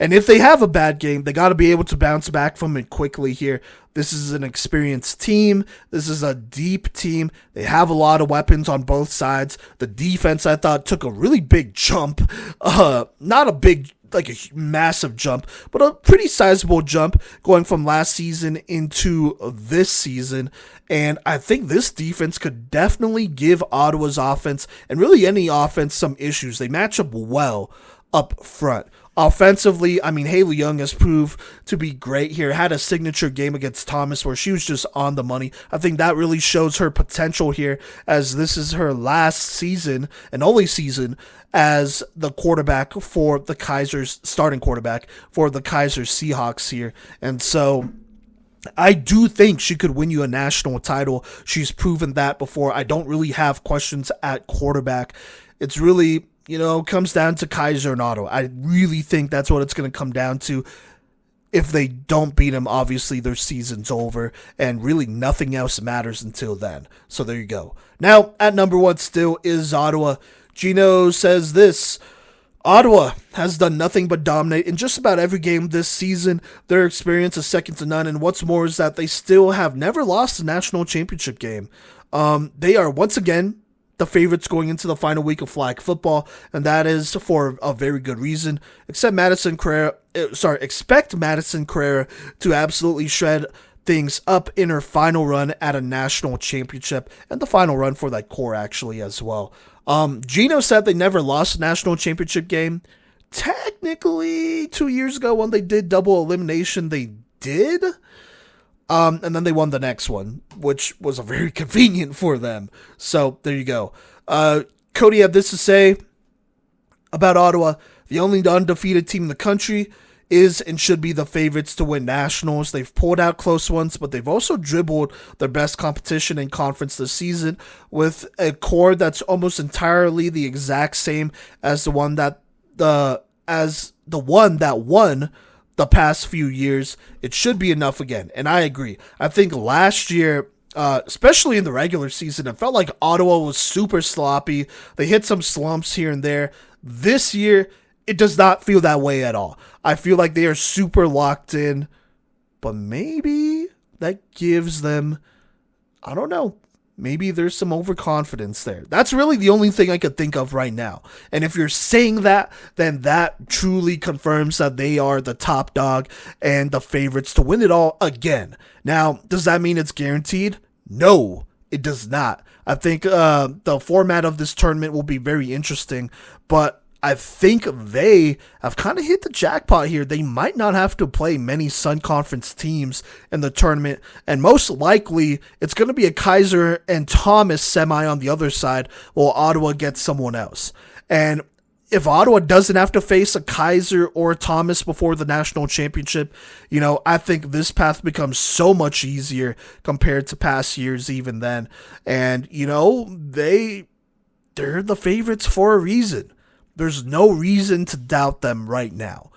And if they have a bad game, they got to be able to bounce back from it quickly here. This is an experienced team. This is a deep team. They have a lot of weapons on both sides. The defense, I thought, took a really big jump. Not a big, like a massive jump, but a pretty sizable jump going from last season into this season. And I think this defense could definitely give Ottawa's offense, and really any offense, some issues. They match up well up front. Offensively, Haley Young has proved to be great here. Had a signature game against Thomas where she was just on the money. I think that really shows her potential here, as this is her last season and only season as the quarterback for the Kaisers, starting quarterback for the Kaiser Seahawks here. And so I do think she could win you a national title. She's proven that before. I don't really have questions at quarterback. It's really, comes down to Kaiser and Otto. I really think that's what it's going to come down to. If they don't beat him, obviously their season's over, and really nothing else matters until then. So there you go. Now, at number 1 still is Ottawa. Gino says this: Ottawa has done nothing but dominate in just about every game this season. Their experience is second to none, and what's more is that they still have never lost a national championship game. They are once again the favorites going into the final week of flag football, and that is for a very good reason. Expect Madison Carrera to absolutely shred things up in her final run at a national championship, and the final run for that core actually as well. Gino said they never lost a national championship game. Technically, 2 years ago when they did double elimination, they did. And then they won the next one, which was very convenient for them. So there you go. Cody had this to say about Ottawa: the only undefeated team in the country is and should be the favorites to win nationals. They've pulled out close ones, but they've also dribbled their best competition in conference this season with a core that's almost entirely the exact same as the one that won the past few years. It should be enough again. And I agree. I think last year, especially in the regular season, it felt like Ottawa was super sloppy. They hit some slumps here and there. This year, it does not feel that way at all. I feel like they are super locked in, but maybe that gives them, I don't know, maybe there's some overconfidence there. That's really the only thing I could think of right now. And if you're saying that, then that truly confirms that they are the top dog and the favorites to win it all again. Now, does that mean it's guaranteed? No, it does not. I think the format of this tournament will be very interesting, but I think they have kind of hit the jackpot here. They might not have to play many Sun Conference teams in the tournament, and most likely it's going to be a Kaiser and Thomas semi on the other side, while Ottawa gets someone else. And if Ottawa doesn't have to face a Kaiser or a Thomas before the national championship, I think this path becomes so much easier compared to past years even then. And, they're the favorites for a reason. There's no reason to doubt them right now.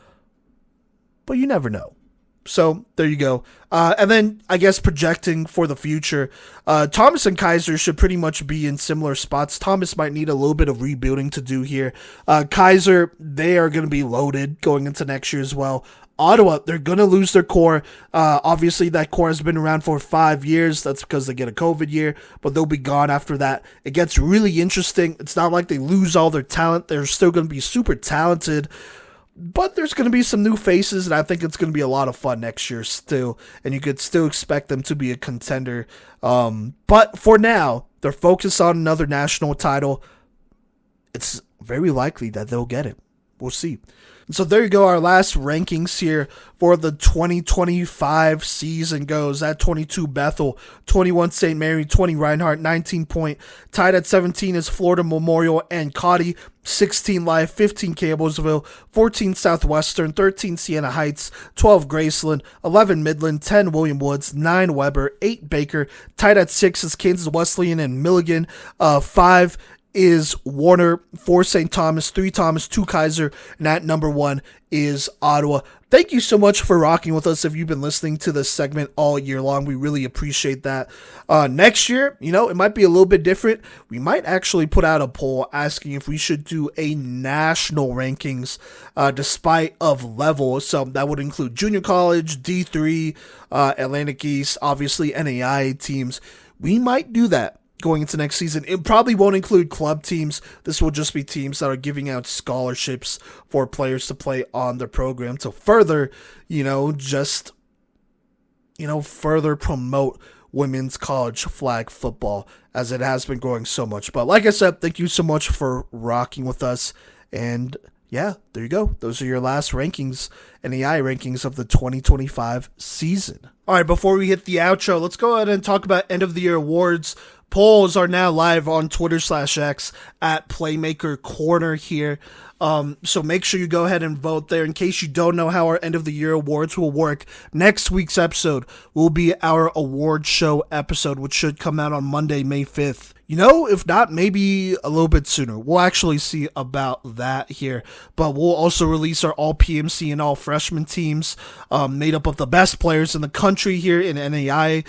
But you never know. So, there you go. And then, I guess, projecting for the future, Thomas and Kaiser should pretty much be in similar spots. Thomas might need a little bit of rebuilding to do here. Kaiser, they are going to be loaded going into next year as well. Ottawa, they're going to lose their core. Obviously, that core has been around for 5 years. That's because they get a COVID year, but they'll be gone after that. It gets really interesting. It's not like they lose all their talent. They're still going to be super talented, but there's going to be some new faces, and I think it's going to be a lot of fun next year still, and you could still expect them to be a contender. But for now, they're focused on another national title. It's very likely that they'll get it. We'll see. So there you go. Our last rankings here for the 2025 season goes at 22 Bethel, 21 St. Mary, 20 Reinhardt, 19 Point. Tied at 17 is Florida Memorial and Cotty, 16 Life, 15 Campbellsville, 14 Southwestern, 13 Siena Heights, 12 Graceland, 11 Midland, 10 William Woods, 9 Weber, 8 Baker. Tied at 6 is Kansas Wesleyan and Milligan, 5 is Warner, 4 St. Thomas, 3 Thomas, 2 Kaiser, and at number 1 is Ottawa. Thank you so much for rocking with us if you've been listening to this segment all year long. We really appreciate that. Next year, it might be a little bit different. We might actually put out a poll asking if we should do a national rankings despite of level. So that would include junior college, D3, Atlantic East, obviously NAIA teams. We might do that going into next season. It probably won't include club teams. This will just be teams that are giving out scholarships for players to play on their program to further, further promote women's college flag football as it has been growing so much. But like I said, thank you so much for rocking with us. And yeah, there you go. Those are your last rankings, NAIA rankings of the 2025 season. All right, before we hit the outro, let's go ahead and talk about end of the year awards. Polls are now live on Twitter/X at Playmaker Corner here. So make sure you go ahead and vote there. In case you don't know how our end of the year awards will work, next week's episode will be our award show episode, which should come out on Monday, May 5th. If not, maybe a little bit sooner. We'll actually see about that here. But we'll also release our all PMC and all freshman teams made up of the best players in the country here in NAIA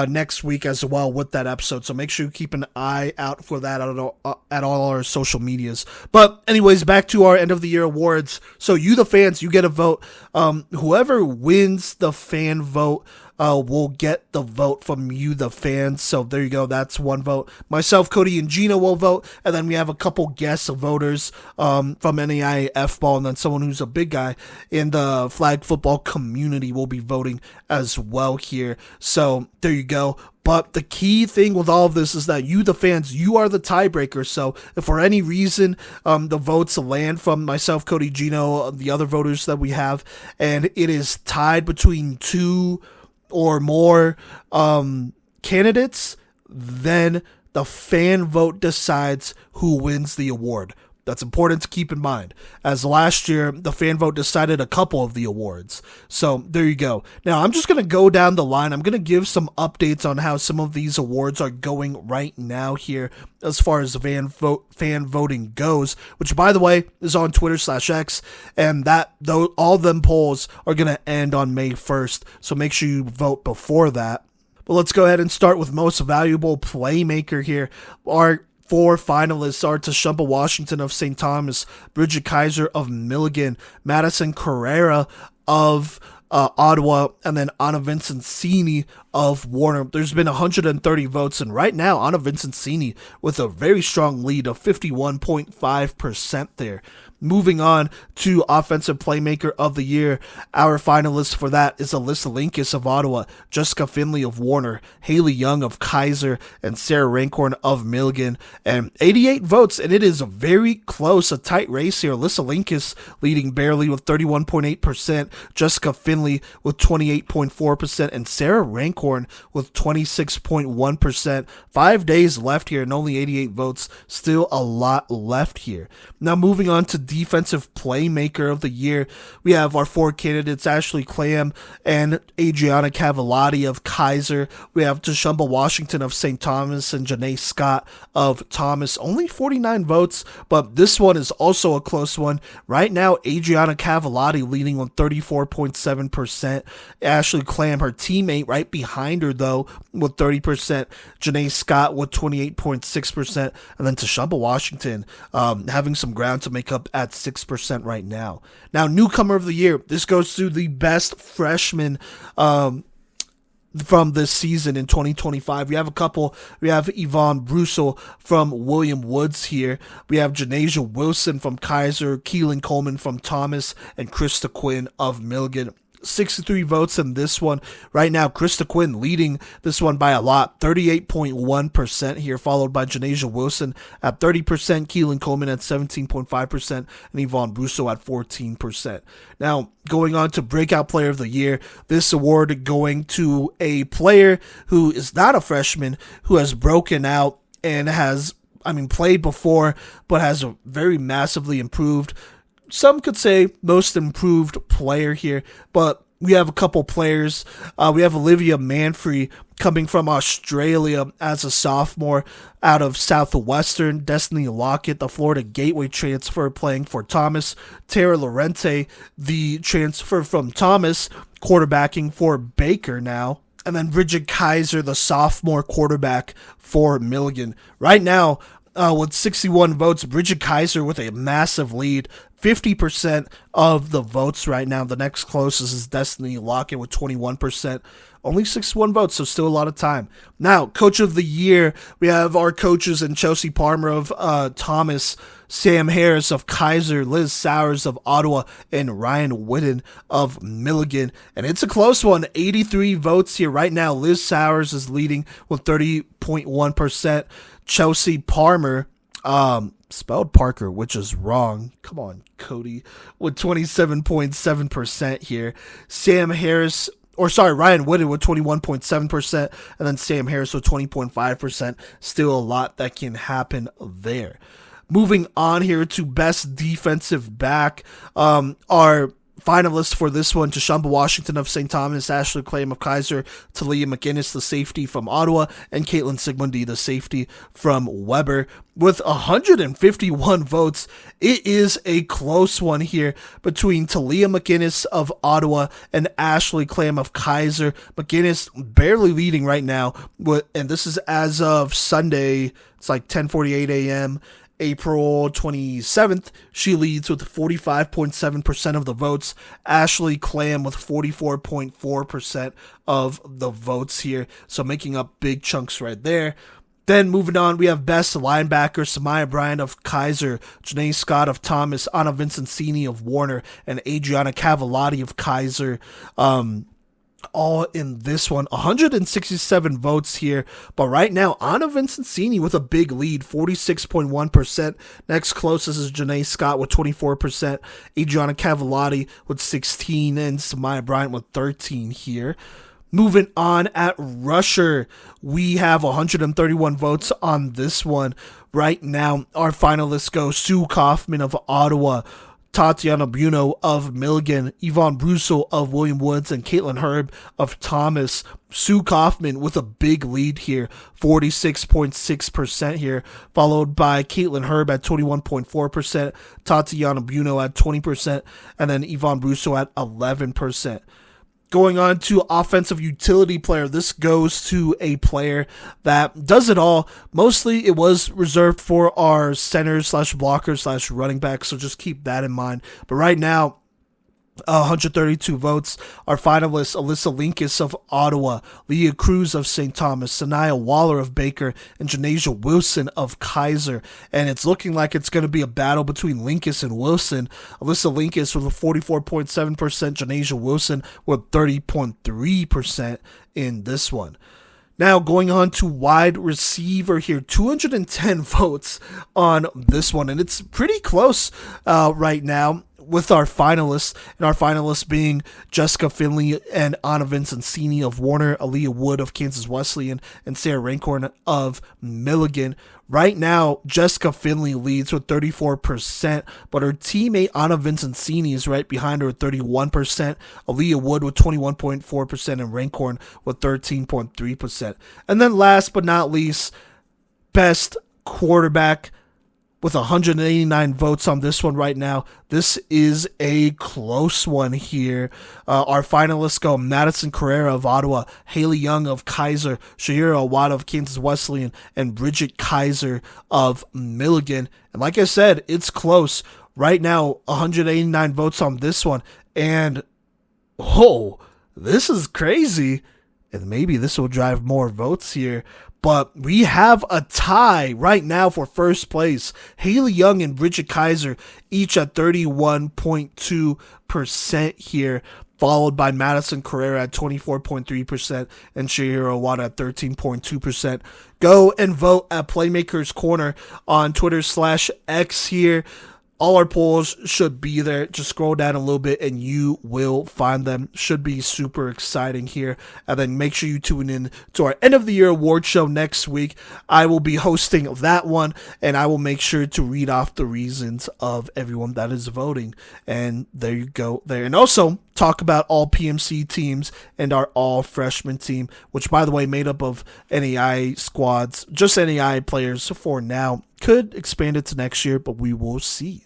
next week as well with that episode. So make sure you keep an eye out for that at all our social medias. But anyways, back to our end of the year awards. So you, the fans, you get a vote. Whoever wins the fan vote will get the vote from you, the fans. So there you go. That's one vote. Myself, Cody, and Gino will vote. And then we have a couple guest voters from NAIA F-ball. And then someone who's a big guy in the flag football community will be voting as well here. So there you go. But the key thing with all of this is that you, the fans, you are the tiebreaker. So if for any reason the votes land from myself, Cody, Gino, the other voters that we have, and it is tied between 2 or more candidates, then the fan vote decides who wins the award. That's important to keep in mind, as last year, the fan vote decided a couple of the awards. So there you go. Now, I'm just going to go down the line. I'm going to give some updates on how some of these awards are going right now here as far as fan voting goes, which, by the way, is on Twitter/X, and all them polls are going to end on May 1st, so make sure you vote before that. But let's go ahead and start with most valuable playmaker here. Our 4 finalists are Tashumpa Washington of St. Thomas, Bridget Kaiser of Milligan, Madison Carrera of Ottawa, and then Anna Vincenzini of Warner. There's been 130 votes, and right now Anna Vincenzini with a very strong lead of 51.5% there. Moving on to Offensive Playmaker of the Year, our finalists for that is Alyssa Linkus of Ottawa, Jessica Finley of Warner, Haley Young of Kaiser, and Sarah Rancorn of Milligan. And 88 votes, and it is a very close, a tight race here. Alyssa Linkus leading barely with 31.8%, Jessica Finley with 28.4%, and Sarah Rancorn with 26.1%. 5 days left here and only 88 votes. Still a lot left here. Now moving on to Defensive Playmaker of the Year, we have our 4 candidates, Ashley Clam and Adriana Cavallati of Kaiser. We have Tashumba Washington of St. Thomas and Janae Scott of Thomas. Only 49 votes, but this one is also a close one. Right now, Adriana Cavallati leading on 34.7%. Ashley Clam, her teammate, right behind her, though, with 30%. Janae Scott with 28.6%. And then Tashumba Washington having some ground to make up at 6% right now. Now, Newcomer of the Year. This goes to the best freshman from this season in 2025. We have a couple. We have Yvonne Brussel from William Woods here. We have Janasia Wilson from Kaiser, Keelan Coleman from Thomas, and Krista Quinn of Milligan. 63 votes in this one. Right now, Krista Quinn leading this one by a lot, 38.1% here, followed by Janasia Wilson at 30%, Keelan Coleman at 17.5%, and Yvonne Brusso at 14%. Now, going on to Breakout Player of the Year, this award going to a player who is not a freshman, who has broken out and has, played before, but has a very massively improved. Some could say most improved player here, but we have a couple players. We have Olivia Manfrey coming from Australia as a sophomore out of Southwestern. Destiny Lockett, the Florida Gateway transfer, playing for Thomas. Tara Lorente, the transfer from Thomas, quarterbacking for Baker now. And then Bridget Kaiser, the sophomore quarterback for Milligan. Right now, with 61 votes, Bridget Kaiser with a massive lead, 50% of the votes right now. The next closest is Destiny Lockett with 21%. Only 61 votes, so still a lot of time. Now, Coach of the Year, we have our coaches in Chelsea Palmer of Thomas, Sam Harris of Kaiser, Liz Sowers of Ottawa, and Ryan Whitten of Milligan. And it's a close one, 83 votes here. Right now, Liz Sowers is leading with 30.1%. Chelsea Palmer, spelled Parker, which is wrong. Come on, Cody, with 27.7% here. Ryan Whitten with 21.7%, and then Sam Harris with 20.5%. Still a lot that can happen there. Moving on here to Best Defensive Back, our finalists for this one: Tashumba Washington of St. Thomas, Ashley Clam of Kaiser, Talia McInnes, the safety from Ottawa, and Caitlin Sigmundy, the safety from Weber. With 151 votes, it is a close one here between Talia McInnes of Ottawa and Ashley Clam of Kaiser. McInnes barely leading right now, and this is as of Sunday. It's like 10:48 a.m. April 27th, she leads with 45.7% of the votes. Ashley Clam with 44.4% of the votes here, so making up big chunks right there. Then moving on, we have Best Linebacker, Samaya Bryant of Kaiser, Janae Scott of Thomas, Anna Vincenzini of Warner, and Adriana Cavallati of Kaiser. All in this one, 167 votes here, but right now Anna Vincenzini with a big lead, 46.1%. Next closest is Janae Scott with 24%, Adriana Cavallati with 16%, and Samaya Bryant with 13% here. Moving on at rusher, we have 131 votes on this one. Right now, our finalists go Sue Kaufman of Ottawa, Tatiana Bruno of Milligan, Yvonne Brussel of William Woods, and Caitlin Herb of Thomas. Sue Kaufman with a big lead here, 46.6% here, followed by Caitlin Herb at 21.4%, Tatiana Bruno at 20%, and then Yvonne Brussel at 11%. Going on to Offensive Utility Player, this goes to a player that does it all. Mostly it was reserved for our centers / blockers / running backs, so just keep that in mind. But right now, 132 votes. Our finalists: Alyssa Linkus of Ottawa, Leah Cruz of St. Thomas, Sanaya Waller of Baker, and Janasia Wilson of Kaiser. And it's looking like it's going to be a battle between Linkus and Wilson. Alyssa Linkus with a 44.7%, Janasia Wilson with 30.3% in this one. Now, going on to wide receiver here, 210 votes on this one, and it's pretty close right now with our finalists, and our finalists being Jessica Finley and Anna Vincenzini of Warner, Aaliyah Wood of Kansas Wesleyan, and Sarah Rancorn of Milligan. Right now, Jessica Finley leads with 34%, but her teammate Anna Vincenzini is right behind her with 31%, Aaliyah Wood with 21.4%, and Rancorn with 13.3%. And then last but not least, best quarterback with 189 votes on this one right now. This is a close one here. Our finalists go Madison Carrera of Ottawa, Haley Young of Kaiser, Shahira Awada of Kansas Wesleyan, and Bridget Kaiser of Milligan. And like I said, it's close. Right now, 189 votes on this one. And, whoa, this is crazy. And maybe this will drive more votes here. But we have a tie right now for first place. Haley Young and Bridget Kaiser each at 31.2% here, followed by Madison Carrera at 24.3% and Shahira Awada at 13.2%. Go and vote at Playmakers Corner on Twitter/X here. All our polls should be there. Just scroll down a little bit and you will find them. Should be super exciting here. And then make sure you tune in to our end of the year award show next week. I will be hosting that one, and I will make sure to read off the reasons of everyone that is voting. And there you go there. And also talk about all PMC teams and our all freshman team, which, by the way, made up of NAIA squads, just NAIA players for now. Could expand it to next year, but we will see.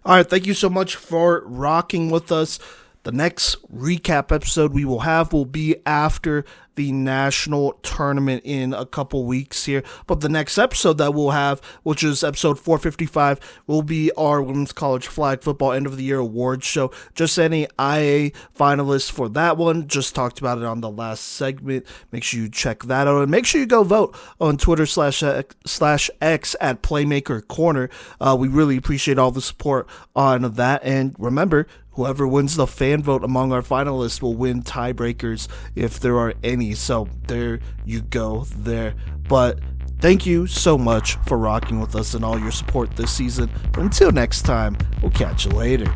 All right, thank you so much for rocking with us. The next recap episode we will have will be after the national tournament in a couple weeks here. But the next episode that we'll have, which is episode 455, will be our Women's College Flag Football End of the Year Awards show. Just any IA finalists for that one. Just talked about it on the last segment. Make sure you check that out. And make sure you go vote on Twitter/X at Playmaker Corner. We really appreciate all the support on that. And remember, whoever wins the fan vote among our finalists will win tiebreakers if there are any. So there you go there. But thank you so much for rocking with us and all your support this season. Until next time, we'll catch you later.